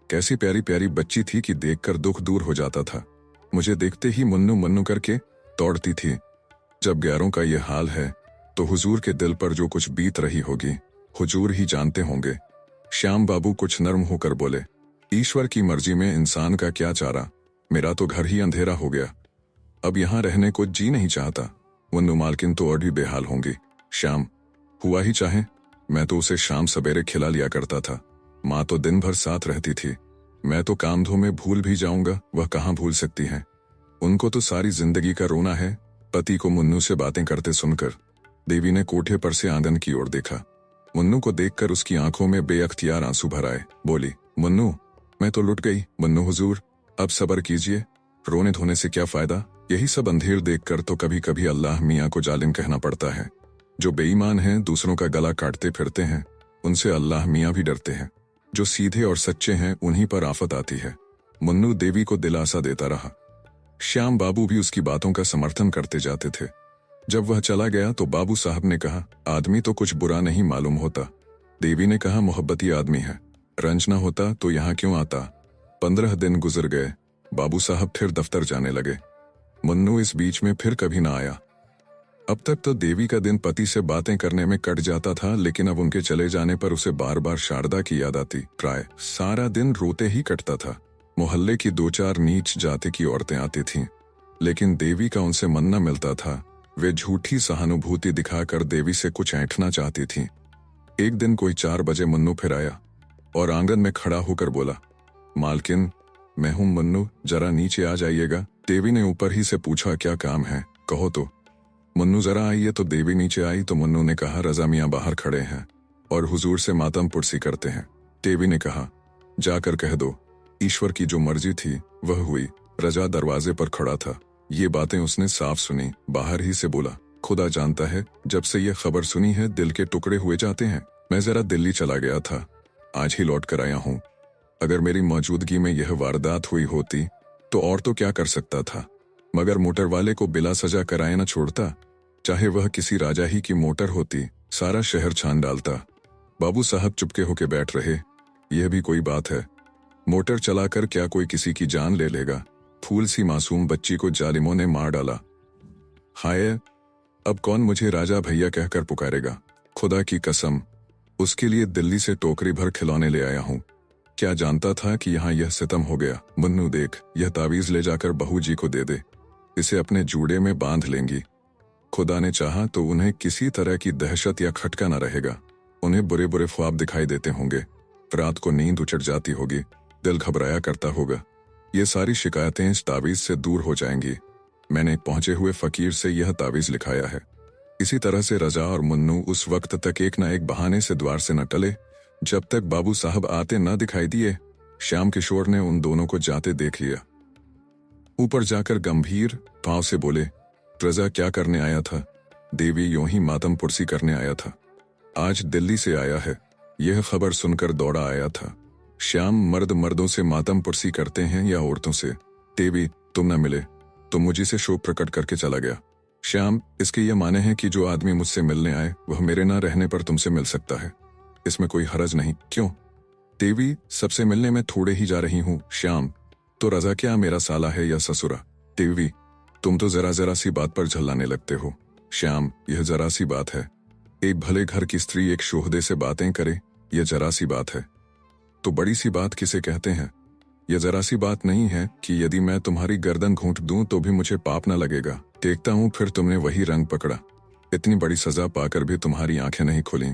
कैसी प्यारी प्यारी बच्ची थी कि देखकर दुख दूर हो जाता था। मुझे देखते ही मुन्नू मन्नू करके दौड़ती थी। जब गैरों का ये हाल है तो हुजूर के दिल पर जो कुछ बीत रही होगी हुजूर ही जानते होंगे। श्याम बाबू कुछ नर्म होकर बोले, ईश्वर की मर्जी में इंसान का क्या चारा, मेरा तो घर ही अंधेरा हो गया, अब यहाँ रहने को जी नहीं चाहता। मुन्नू मालकिन तो और भी बेहाल होंगी। श्याम, हुआ ही चाहे, मैं तो उसे शाम सवेरे खिला लिया करता था। माँ तो दिन भर साथ रहती थी। मैं तो काम धो में भूल भी जाऊंगा, वह कहाँ भूल सकती हैं। उनको तो सारी जिंदगी का रोना है। पति को मुन्नू से बातें करते सुनकर देवी ने कोठे पर से आंगन की ओर देखा। मुन्नू को देखकर उसकी आंखों में बेअख्तियार आंसू भर आए। बोली, मुन्नू, मैं तो लुट गई। मुन्नू हुजूर, अब सब्र कीजिए, रोने धोने से क्या फायदा। यही सब अंधेर देखकर तो कभी कभी अल्लाह मियाँ को जालिम कहना पड़ता है। जो बेईमान हैं, दूसरों का गला काटते फिरते हैं, उनसे अल्लाह मियाँ भी डरते हैं। जो सीधे और सच्चे हैं उन्हीं पर आफत आती है। मुन्नू देवी को दिलासा देता रहा। श्याम बाबू भी उसकी बातों का समर्थन करते जाते थे। जब वह चला गया तो बाबू साहब ने कहा, आदमी तो कुछ बुरा नहीं मालूम होता। देवी ने कहा, मोहब्बती आदमी है, रंज ना होता तो यहाँ क्यों आता। 15 दिन गुजर गए। बाबू साहब फिर दफ्तर जाने लगे। मुन्नू इस बीच में फिर कभी ना आया। अब तक तो देवी का दिन पति से बातें करने में कट जाता था, लेकिन अब उनके चले जाने पर उसे बार बार शारदा की याद आती। प्राय सारा दिन रोते ही कटता था। मोहल्ले की 2-4 नीच जाति की औरतें आती थीं, लेकिन देवी का उनसे मन न मिलता था। वे झूठी सहानुभूति दिखाकर देवी से कुछ ऐंठना चाहती थीं। एक दिन कोई 4 बजे मुन्नू फिर आया और आंगन में खड़ा होकर बोला, मालकिन, मैं हूं मुन्नू, जरा नीचे आ जाइएगा। देवी ने ऊपर ही से पूछा, क्या काम है, कहो तो। मुन्नू जरा आइए तो देवी नीचे आई तो मुन्नू ने कहा, रजा मियाँ बाहर खड़े हैं और हुजूर से मातम पुरसी करते हैं। देवी ने कहा, जाकर कह दो, ईश्वर की जो मर्जी थी वह हुई। रजा दरवाजे पर खड़ा था। ये बातें उसने साफ सुनी। बाहर ही से बोला, खुदा जानता है, जब से ये खबर सुनी है दिल के टुकड़े हुए जाते हैं। मैं जरा दिल्ली चला गया था, आज ही लौट कर आया हूँ। अगर मेरी मौजूदगी में यह वारदात हुई होती तो और तो क्या कर सकता था, मगर मोटर वाले को बिला सजा कराए न छोड़ता। चाहे वह किसी राजा ही की मोटर होती, सारा शहर छान डालता। बाबू साहब चुपके होके बैठ रहे। यह भी कोई बात है? मोटर चलाकर क्या कोई किसी की जान ले लेगा? फूल सी मासूम बच्ची को जालिमों ने मार डाला। हाय, अब कौन मुझे राजा भैया कहकर पुकारेगा? खुदा की कसम, उसके लिए दिल्ली से टोकरी भर खिलौने ले आया हूँ। क्या जानता था कि यहाँ यह सितम हो गया। मुन्नू देख, यह तावीज ले जाकर बहू जी को दे दे, इसे अपने जूड़े में बांध लेंगी। खुदा ने चाहा तो उन्हें किसी तरह की दहशत या खटका न रहेगा। उन्हें बुरे बुरे ख्वाब दिखाई देते होंगे, रात को नींद उचट जाती होगी, दिल घबराया करता होगा। ये सारी शिकायतें इस तावीज से दूर हो जाएंगी। मैंने एक पहुंचे हुए फकीर से यह तावीज लिखाया है। इसी तरह से रजा और मुन्नू उस वक्त तक एक न एक बहाने से द्वार से न टले, जब तक बाबू साहब आते न दिखाई दिए। श्याम किशोर ने उन दोनों को जाते देख लिया। ऊपर जाकर गंभीर भाव से बोले, रजा क्या करने आया था? देवी यूं ही मातम पुरसी करने आया था। आज दिल्ली से आया है, यह खबर सुनकर दौड़ा आया था। श्याम, मर्द मर्दों से मातम पुरसी करते हैं या औरतों से? देवी, तुम न मिले तो मुझे से शोक प्रकट करके चला गया। श्याम, इसके ये माने हैं कि जो आदमी मुझसे मिलने आए वह मेरे न रहने पर तुमसे मिल सकता है, इसमें कोई हरज नहीं, क्यों? देवी, सबसे मिलने में थोड़े ही जा रही हूँ। श्याम, तो रजा क्या मेरा साला है या ससुरा? देवी, तुम तो जरा जरा सी बात पर झल्लाने लगते हो। श्याम, यह जरा सी बात है? एक भले घर की स्त्री एक शोहदे से बातें करे, यह जरा सी बात है? तो बड़ी सी बात किसे कहते हैं? यह जरा सी बात नहीं है कि यदि मैं तुम्हारी गर्दन घूंट दूं तो भी मुझे पाप न लगेगा। देखता हूं फिर तुमने वही रंग पकड़ा। इतनी बड़ी सजा पाकर भी तुम्हारी आंखें नहीं खुली।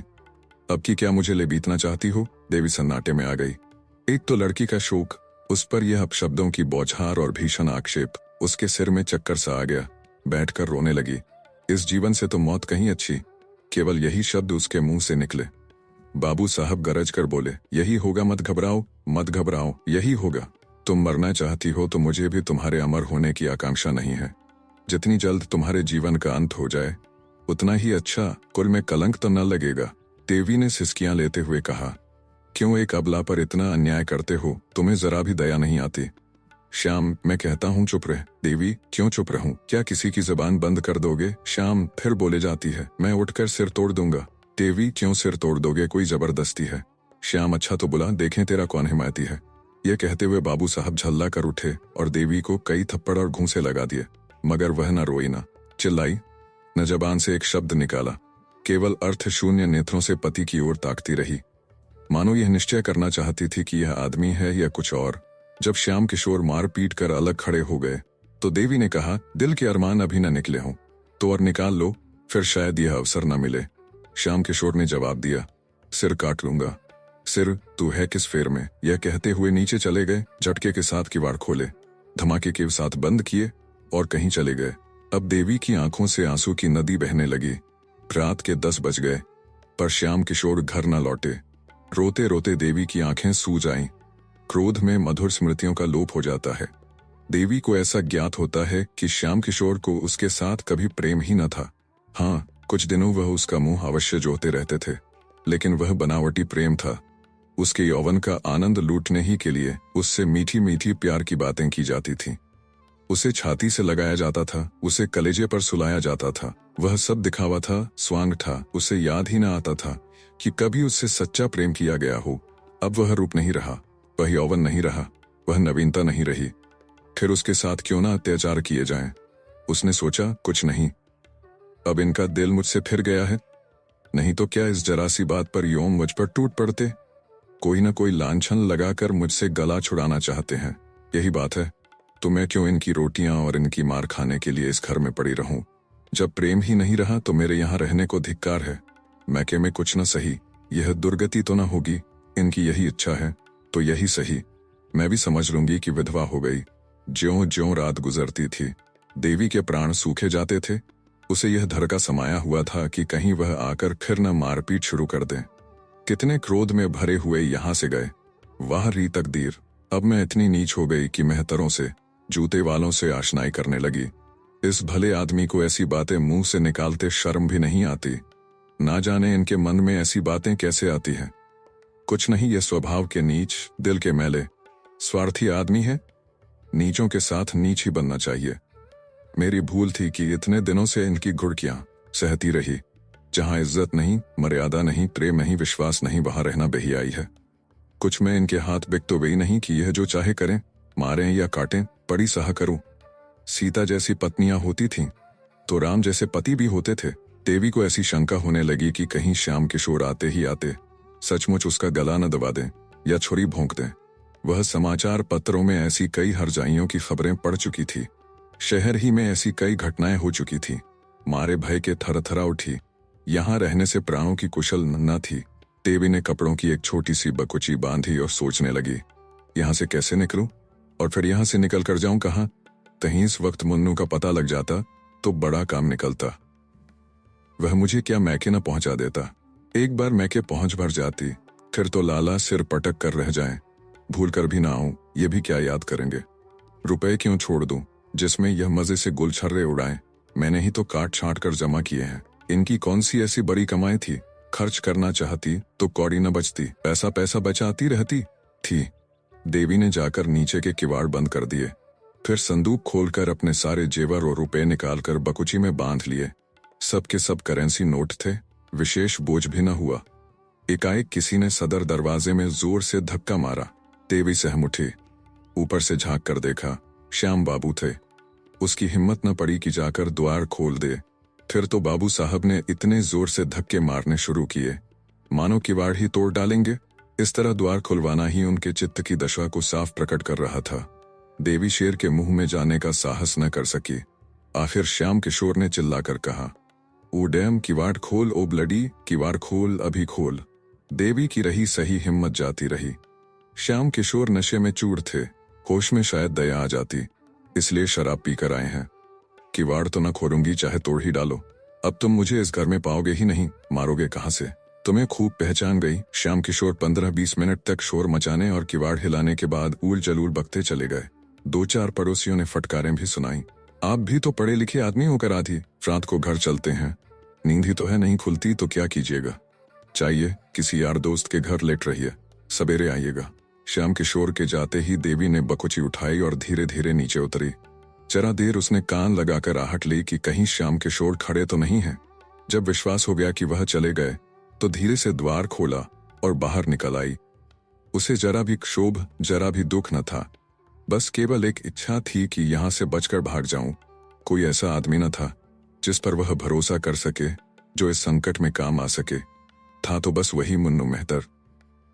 अब की क्या मुझे ले बीतना चाहती हो? देवी सन्नाटे में आ गई। एक तो लड़की का शोक, उस पर यह अपशब्दों की बौछार और भीषण आक्षेप। उसके सिर में चक्कर सा आ गया, बैठकर रोने लगी। इस जीवन से तो मौत कहीं अच्छी। केवल यही शब्द उसके मुंह से निकले। बाबू साहब गरज कर बोले, यही होगा, मत घबराओ, मत घबराओ, यही होगा। तुम मरना चाहती हो तो मुझे भी तुम्हारे अमर होने की आकांक्षा नहीं है। जितनी जल्द तुम्हारे जीवन का अंत हो जाए उतना ही अच्छा, कुल में कलंक तो न लगेगा। देवी ने सिसकियां लेते हुए कहा, क्यों एक अबला पर इतना अन्याय करते हो? तुम्हें जरा भी दया नहीं आती? श्याम, मैं कहता हूँ चुप रह। देवी, क्यों चुप रहूं? क्या किसी की जबान बंद कर दोगे? श्याम फिर बोले जाती है, मैं उठकर सिर तोड़ दूंगा। देवी, क्यों सिर तोड़ दोगे? कोई जबरदस्ती है? श्याम, अच्छा तो बुला, देखें तेरा कौन हिमायती है। यह कहते हुए बाबू साहब झल्ला कर उठे और देवी को कई थप्पड़ और घूंसे लगा दिए, मगर वह न रोई, न चिल्लाई, न जबान से एक शब्द निकाला। केवल अर्थ शून्य नेत्रों से पति की ओर ताकती रही, मानो यह निश्चय करना चाहती थी कि यह आदमी है या कुछ और। जब श्याम किशोर मार पीट कर अलग खड़े हो गए तो देवी ने कहा, दिल के अरमान अभी न निकले हों तो और निकाल लो, फिर शायद यह अवसर न मिले। श्याम किशोर ने जवाब दिया, सिर काट लूंगा। सिर, तू है किस फेर में? यह कहते हुए नीचे चले गए, झटके के साथ किवाड़ खोले, धमाके के साथ बंद किए और कहीं चले गए। अब देवी की आंखों से आंसू की नदी बहने लगी। रात के 10 बज गए पर श्याम किशोर घर न लौटे। रोते रोते देवी की आंखें सूज आईं। क्रोध में मधुर स्मृतियों का लोप हो जाता है। देवी को ऐसा ज्ञात होता है कि श्याम किशोर को उसके साथ कभी प्रेम ही न था। हाँ, कुछ दिनों वह उसका मुंह अवश्य जोहते रहते थे, लेकिन वह बनावटी प्रेम था। उसके यौवन का आनंद लूटने ही के लिए उससे मीठी मीठी प्यार की बातें की जाती थीं। उसे छाती से लगाया जाता था, उसे कलेजे पर सुलाया जाता था। वह सब दिखावा था, स्वांग था। उसे याद ही न आता था कि कभी उससे सच्चा प्रेम किया गया हो। अब वह रूप नहीं रहा, वह यौवन नहीं रहा, वह नवीनता नहीं रही। फिर उसके साथ क्यों ना अत्याचार किए जाएं? उसने सोचा, कुछ नहीं, अब इनका दिल मुझसे फिर गया है। नहीं तो क्या इस जरा सी बात पर यूं मुझ पर टूट पड़ते? कोई न कोई लांछन लगाकर मुझसे गला छुड़ाना चाहते हैं, यही बात है। तो मैं क्यों इनकी रोटियां और इनकी मार खाने के लिए इस घर में पड़ी रहूं? जब प्रेम ही नहीं रहा तो मेरे यहाँ रहने को धिक्कार है। मैके में कुछ न सही, यह दुर्गति तो न होगी। इनकी यही इच्छा है तो यही सही। मैं भी समझ लूंगी कि विधवा हो गई। ज्यों ज्यों रात गुजरती थी देवी के प्राण सूखे जाते थे। उसे यह धड़का समाया हुआ था कि कहीं वह आकर फिर न मारपीट शुरू कर दे। कितने क्रोध में भरे हुए यहाँ से गए। वाह री तकदीर, अब मैं इतनी नीच हो गई कि मेहतरों से, जूते वालों से आशनाई करने लगी। इस भले आदमी को ऐसी बातें मुंह से निकालते शर्म भी नहीं आती। ना जाने इनके मन में ऐसी बातें कैसे आती हैं। कुछ नहीं, ये स्वभाव के नीच, दिल के मैले, स्वार्थी आदमी है। नीचों के साथ नीच ही बनना चाहिए। मेरी भूल थी कि इतने दिनों से इनकी घुड़कियां सहती रही। जहां इज्जत नहीं, मर्यादा नहीं, प्रेम नहीं, विश्वास नहीं, वहां रहना बेहियाई है। कुछ में इनके हाथ बिक तो गई नहीं कि यह जो चाहे करें, मारें या काटें, पड़ी सहा करूं। सीता जैसी पत्नियां होती थीं तो राम जैसे पति भी होते थे। देवी को ऐसी शंका होने लगी कि कहीं श्याम किशोर आते ही आते सचमुच उसका गला न दबा दें या छुरी भोंक दें। वह समाचार पत्रों में ऐसी कई हरजाइयों की खबरें पढ़ चुकी थी। शहर ही में ऐसी कई घटनाएं हो चुकी थी। मारे भय के थरथरा उठी। यहां रहने से प्राणों की कुशल न थी। देवी ने कपड़ों की एक छोटी सी बकुची बांधी और सोचने लगी, यहां से कैसे निकलूं, और फिर यहां से निकल कर जाऊं कहां। कहीं इस वक्त मुन्नू का पता लग जाता तो बड़ा काम निकलता। वह मुझे क्या मैके न पहुंचा देता। एक बार मैके पहुंच भर जाती, फिर तो लाला सिर पटक कर रह जाएं। भूल कर भी ना आऊं, ये भी क्या याद करेंगे। रुपए क्यों छोड़ दूं जिसमें यह मजे से गुलछर्रे उड़ाएं। मैंने ही तो काट छांट कर जमा किए हैं। इनकी कौन सी ऐसी बड़ी कमाई थी। खर्च करना चाहती तो कौड़ी न बचती, पैसा पैसा बचाती रहती थी। देवी ने जाकर नीचे के किवाड़ बंद कर दिए, फिर संदूक खोलकर अपने सारे जेवर और रुपए निकालकर बकुची में बांध लिए। सब के सब करेंसी नोट थे, विशेष बोझ भी न हुआ। एकाएक किसी ने सदर दरवाजे में जोर से धक्का मारा। देवी सहम उठी। ऊपर से झांक कर देखा, श्याम बाबू थे। उसकी हिम्मत न पड़ी कि जाकर द्वार खोल दे। फिर तो बाबू साहब ने इतने जोर से धक्के मारने शुरू किए मानो किवाड़ ही तोड़ डालेंगे। इस तरह द्वार खुलवाना ही उनके चित्त की दशा को साफ प्रकट कर रहा था। देवी शेर के मुंह में जाने का साहस न कर सकी। आखिर श्याम किशोर ने चिल्लाकर कहा, ओ डैम, किवाड़ खोल, ओ ब्लडी, किवाड़ खोल, अभी खोल। देवी की रही सही हिम्मत जाती रही। श्याम किशोर नशे में चूर थे। होश में शायद दया आ जाती, इसलिए शराब पीकर आए हैं। किवाड़ तो न खोलूंगी, चाहे तोड़ ही डालो। अब तुम मुझे इस घर में पाओगे ही नहीं, मारोगे कहां से। तुम्हें खूब पहचान गई। श्याम किशोर 15-20 मिनट तक शोर मचाने और किवाड़ हिलाने के बाद ऊल जलूल बकते चले गए। 2-4 पड़ोसियों ने फटकारें भी सुनाई। आप भी तो पढ़े लिखे आदमी होकर आधी रात को घर चलते हैं। नींद ही तो है नहीं खुलती तो क्या कीजिएगा। चाहिए किसी यार दोस्त के घर लेट रहिए, सवेरे आइएगा। श्याम किशोर के जाते ही देवी ने बकुची उठाई और धीरे धीरे नीचे उतरी। जरा देर उसने कान लगाकर आहट ली कि कहीं श्याम किशोर खड़े तो नहीं हैं। जब विश्वास हो गया कि वह चले गए तो धीरे से द्वार खोला और बाहर निकल आई। उसे जरा भी क्षोभ, जरा भी दुख न था। बस केवल एक इच्छा थी कि यहां से बचकर भाग जाऊं। कोई ऐसा आदमी न था जिस पर वह भरोसा कर सके, जो इस संकट में काम आ सके। था तो बस वही मुन्नू मेहतर।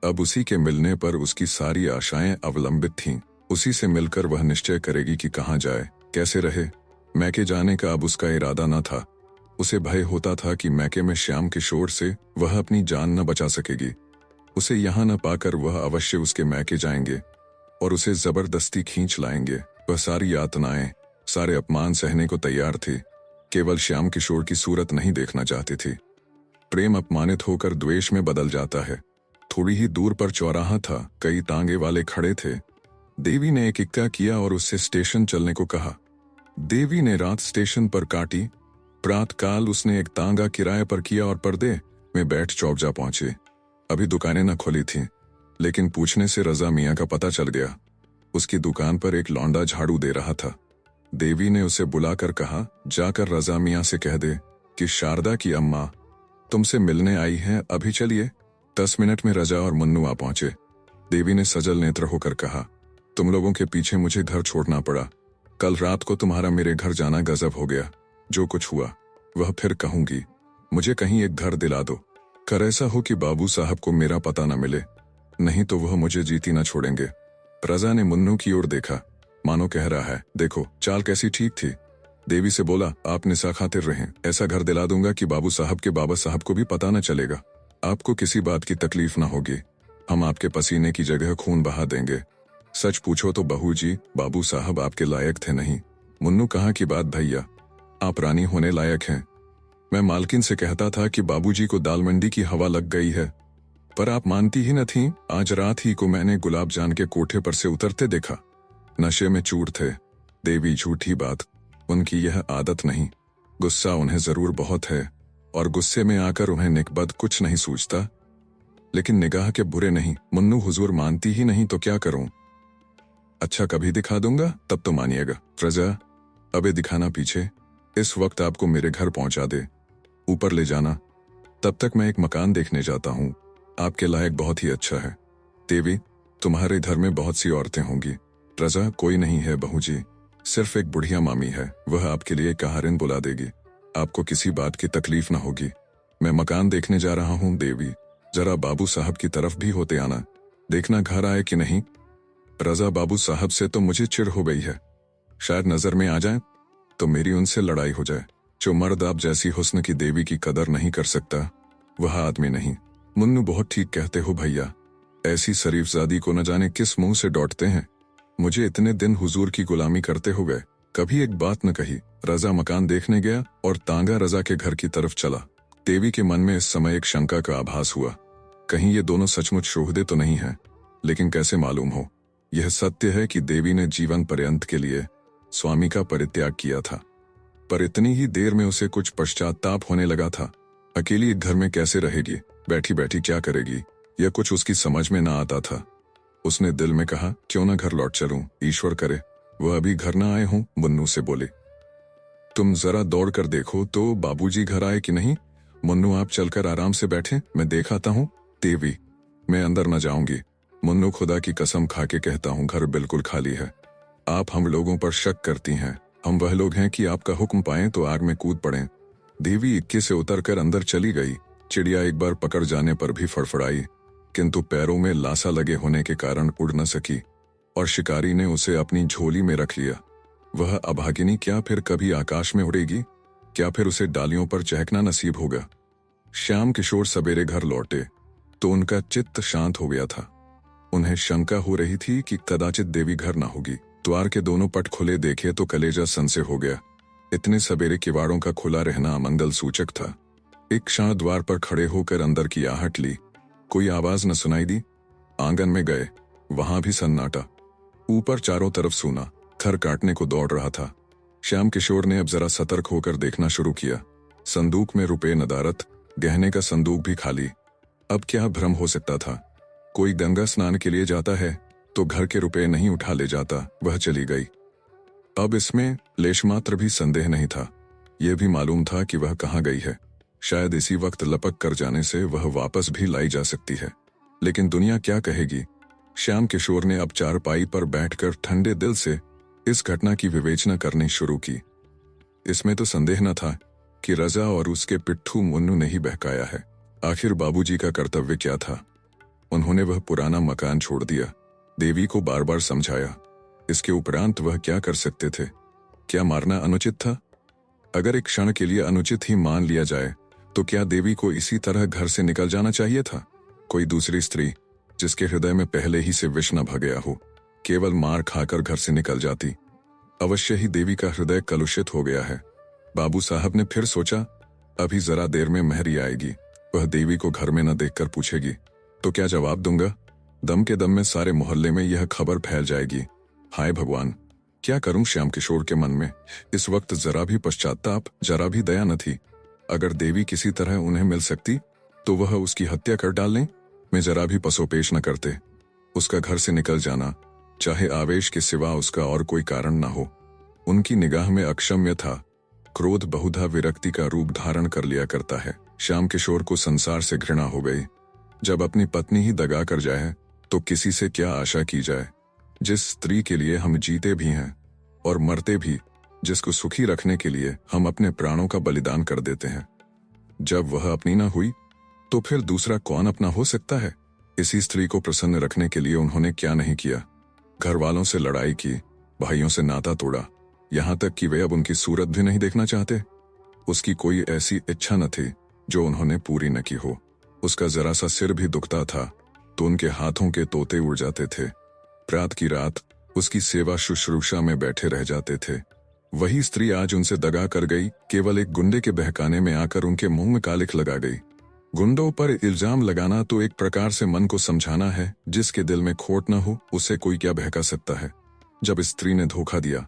अब उसी के मिलने पर उसकी सारी आशाएं अवलंबित थीं। उसी से मिलकर वह निश्चय करेगी कि कहां जाए, कैसे रहे। मैके जाने का अब उसका इरादा न था। उसे भय होता था कि मैके में श्याम किशोर से वह अपनी जान न बचा सकेगी। उसे यहां न पाकर वह अवश्य उसके मैके जाएंगे और उसे जबरदस्ती खींच लाएंगे। वह सारी यातनाएं, सारे अपमान सहने को तैयार थी। केवल श्याम किशोर की सूरत नहीं देखना चाहती थी। प्रेम अपमानित होकर द्वेष में बदल जाता है। थोड़ी ही दूर पर चौराहा था, कई तांगे वाले खड़े थे। देवी ने एक इक्का किया और उससे स्टेशन चलने को कहा। देवी ने रात स्टेशन पर काटी। प्रातःकाल उसने एक तांगा किराए पर किया और पर्दे में बैठ चौक जा पहुंचे। अभी दुकानें न खुली थीं, लेकिन पूछने से रजा मियां का पता चल गया। उसकी दुकान पर एक लौंडा झाड़ू दे रहा था। देवी ने उसे बुलाकर कहा, जाकर रजा मियां से कह दे कि शारदा की अम्मा तुमसे मिलने आई हैं, अभी चलिए। 10 मिनट में रजा और मुन्नू आ पहुंचे। देवी ने सजल नेत्र होकर कहा, तुम लोगों के पीछे मुझे घर छोड़ना पड़ा। कल रात को तुम्हारा मेरे घर जाना गजब हो गया। जो कुछ हुआ वह फिर कहूंगी। मुझे कहीं एक घर दिला दो। कर ऐसा हो कि बाबू साहब को मेरा पता न मिले, नहीं तो वह मुझे जीती न छोड़ेंगे। रजा ने मुन्नू की ओर देखा, मानो कह रहा है, देखो चाल कैसी ठीक थी। देवी से बोला, आप निशा खातिर रहें। ऐसा घर दिला दूंगा कि बाबू साहब के बाबा साहब को भी पता न चलेगा। आपको किसी बात की तकलीफ न होगी। हम आपके पसीने की जगह खून बहा देंगे। सच पूछो तो बहू जी, बाबू साहब आपके लायक थे नहीं। मुन्नू कहाँ की बात भैया, आप रानी होने लायक हैं। मैं मालकिन से कहता था कि बाबूजी को दाल मंडी की हवा लग गई है, पर आप मानती ही न थीं। आज रात ही को मैंने गुलाब जान के कोठे पर से उतरते देखा। नशे में चूर थे। देवी, झूठी बात, उनकी यह आदत नहीं। गुस्सा उन्हें जरूर बहुत है, और गुस्से में आकर उन्हें निकबद कुछ नहीं सूझता। लेकिन निगाह के बुरे नहीं। मुन्नू हुजूर मानती ही नहीं तो क्या करूं? अच्छा कभी दिखा दूंगा, तब तो मानिएगा। रजा, अबे दिखाना पीछे। इस वक्त आपको मेरे घर पहुंचा दे, ऊपर ले जाना। तब तक मैं एक मकान देखने जाता हूँ, आपके लायक बहुत ही अच्छा है। देवी, तुम्हारे घर में बहुत सी औरतें होंगी। रजा, कोई नहीं है बहू जी, सिर्फ एक बुढ़िया मामी है, वह आपके लिए कहारिन बुला देगी। आपको किसी बात की तकलीफ ना होगी। मैं मकान देखने जा रहा हूँ देवी, जरा बाबू साहब की तरफ भी होते आना, देखना घर आए कि नहीं। रजा, बाबू साहब से तो मुझे चिढ़ हो गई है, शायद नजर में आ जाए तो मेरी उनसे लड़ाई हो जाए। जो मर्द आप जैसी हुस्न की देवी की कदर नहीं कर सकता, वह आदमी नहीं। मुन्नू, बहुत ठीक कहते हो भैया, ऐसी शरीफजादी को न जाने किस मुंह से डॉटते हैं। मुझे इतने दिन हुजूर की गुलामी करते हो गए, कभी एक बात न कही। रजा मकान देखने गया और तांगा रजा के घर की तरफ चला। देवी के मन में इस समय एक शंका का आभास हुआ, कहीं ये दोनों सचमुच शोहदे तो नहीं हैं। लेकिन कैसे मालूम हो? यह सत्य है कि देवी ने जीवन पर्यंत के लिए स्वामी का परित्याग किया था, पर इतनी ही देर में उसे कुछ पश्चाताप होने लगा था। अकेली एक घर में कैसे रहेगी, बैठी बैठी क्या करेगी, यह कुछ उसकी समझ में ना आता था। उसने दिल में कहा, क्यों ना घर लौट चलूं, ईश्वर करे वह अभी घर ना आए हों। मुन्नू से बोले, तुम जरा दौड़ कर देखो तो बाबूजी घर आए कि नहीं। मुन्नू, आप चलकर आराम से बैठे, मैं देख आता हूँ। देवी, मैं अंदर न जाऊंगी। मुन्नू, खुदा की कसम खा के कहता हूँ घर बिल्कुल खाली है। आप हम लोगों पर शक करती हैं, हम वह लोग हैं कि आपका हुक्म पाएं तो आग में कूद पड़ें। देवी इक्के से उतरकर अंदर चली गई। चिड़िया एक बार पकड़ जाने पर भी फड़फड़ाई, किंतु पैरों में लासा लगे होने के कारण उड़ न सकी और शिकारी ने उसे अपनी झोली में रख लिया। वह अभागिनी क्या फिर कभी आकाश में उड़ेगी? क्या फिर उसे डालियों पर चहकना नसीब होगा? श्याम किशोर सवेरे घर लौटे तो उनका चित्त शांत हो गया था। उन्हें शंका हो रही थी कि कदाचित देवी घर ना होगी। द्वार के दोनों पट खुले देखे तो कलेजा सनसे हो गया। इतने सवेरे किवाड़ों का खुला रहना अमंगल सूचक था। एक क्षण द्वार पर खड़े होकर अंदर की आहट ली, कोई आवाज न सुनाई दी। आंगन में गए, वहां भी सन्नाटा, ऊपर चारों तरफ सूना। घर काटने को दौड़ रहा था। श्याम किशोर ने अब जरा सतर्क होकर देखना शुरू किया। संदूक में रुपए नदारत, गहने का संदूक भी खाली। अब क्या भ्रम हो सकता था? कोई गंगा स्नान के लिए जाता है तो घर के रुपए नहीं उठा ले जाता। वह चली गई। अब इसमें लेशमात्र भी संदेह नहीं था। यह भी मालूम था कि वह कहाँ गई है। शायद इसी वक्त लपक कर जाने से वह वापस भी लाई जा सकती है। लेकिन दुनिया क्या कहेगी? श्याम किशोर ने अब चारपाई पर बैठकर ठंडे दिल से इस घटना की विवेचना करनी शुरू की। इसमें तो संदेह न था कि रजा और उसके पिट्ठू मुन्नू ने ही बहकाया है। आखिर बाबूजी का कर्तव्य क्या था? उन्होंने वह पुराना मकान छोड़ दिया, देवी को बार बार समझाया। इसके उपरांत वह क्या कर सकते थे? क्या मारना अनुचित था? अगर एक क्षण के लिए अनुचित ही मान लिया जाए तो क्या देवी को इसी तरह घर से निकल जाना चाहिए था? कोई दूसरी स्त्री जिसके हृदय में पहले ही से विष न भगया हो, केवल मार खाकर घर से निकल जाती। अवश्य ही देवी का हृदय कलुषित हो गया है। बाबू साहब ने फिर सोचा, अभी जरा देर में मेहरी आएगी, वह देवी को घर में न देखकर पूछेगी तो क्या जवाब दूंगा? दम के दम में सारे मोहल्ले में यह खबर फैल जाएगी। हाय भगवान, क्या करूं? श्याम किशोर के मन में इस वक्त जरा भी पश्चाताप, जरा भी दया न थी। अगर देवी किसी तरह उन्हें मिल सकती तो वह उसकी हत्या कर डालें, में जरा भी पसोपेश न करते। उसका घर से निकल जाना, चाहे आवेश के सिवा उसका और कोई कारण न हो। उनकी निगाह में अक्षम्य था। क्रोध बहुधा विरक्ति का रूप धारण कर लिया करता है। श्याम किशोर को संसार से घृणा हो गई। जब अपनी पत्नी ही दगा कर जाए तो किसी से क्या आशा की जाए? जिस स्त्री के लिए हम जीते भी हैं और मरते भी, जिसको सुखी रखने के लिए हम अपने प्राणों का बलिदान कर देते हैं, जब वह अपनी ना हुई तो फिर दूसरा कौन अपना हो सकता है? इसी स्त्री को प्रसन्न रखने के लिए उन्होंने क्या नहीं किया। घर वालों से लड़ाई की, भाइयों से नाता तोड़ा, यहाँ तक कि वे अब उनकी सूरत भी नहीं देखना चाहते। उसकी कोई ऐसी इच्छा न थी जो उन्होंने पूरी न की हो। उसका जरा सा सिर भी दुखता था तो उनके हाथों के तोते उड़ जाते थे। रात की रात उसकी सेवा शुश्रूषा में बैठे रह जाते थे। वही स्त्री आज उनसे दगा कर गई, केवल एक गुंडे के बहकाने में आकर उनके मुंह में कालिख लगा गई। गुंडों पर इल्जाम लगाना तो एक प्रकार से मन को समझाना है। जिसके दिल में खोट न हो उसे कोई क्या बहका सकता है। जब स्त्री ने धोखा दिया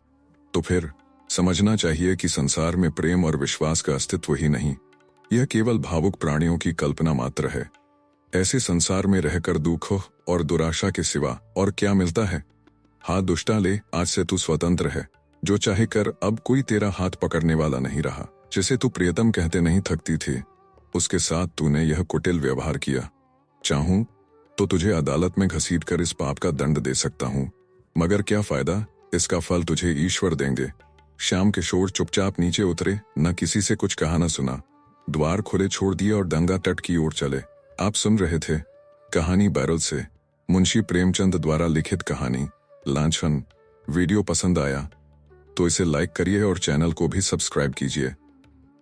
तो फिर समझना चाहिए कि संसार में प्रेम और विश्वास का अस्तित्व ही नहीं, यह केवल भावुक प्राणियों की कल्पना मात्र है। ऐसे संसार में रहकर दुख और दुराशा के सिवा और क्या मिलता है। हाँ दुष्टा ले, आज से तू स्वतंत्र है, जो चाहे कर, अब कोई तेरा हाथ पकड़ने वाला नहीं रहा। जिसे तू प्रियतम कहते नहीं थकती थी, उसके साथ तूने यह कुटिल व्यवहार किया। चाहूं तो तुझे अदालत में घसीटकर इस पाप का दंड दे सकता हूं, मगर क्या फायदा, इसका फल तुझे ईश्वर देंगे। श्याम किशोर चुपचाप नीचे उतरे, न किसी से कुछ कहा न सुना, द्वार खुले छोड़ दिए और गंगा तट की ओर चले। आप सुन रहे थे कहानी बैरल से मुंशी प्रेमचंद द्वारा लिखित कहानी लांछन। वीडियो पसंद आया तो इसे लाइक करिए और चैनल को भी सब्सक्राइब कीजिए।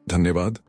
धन्यवाद।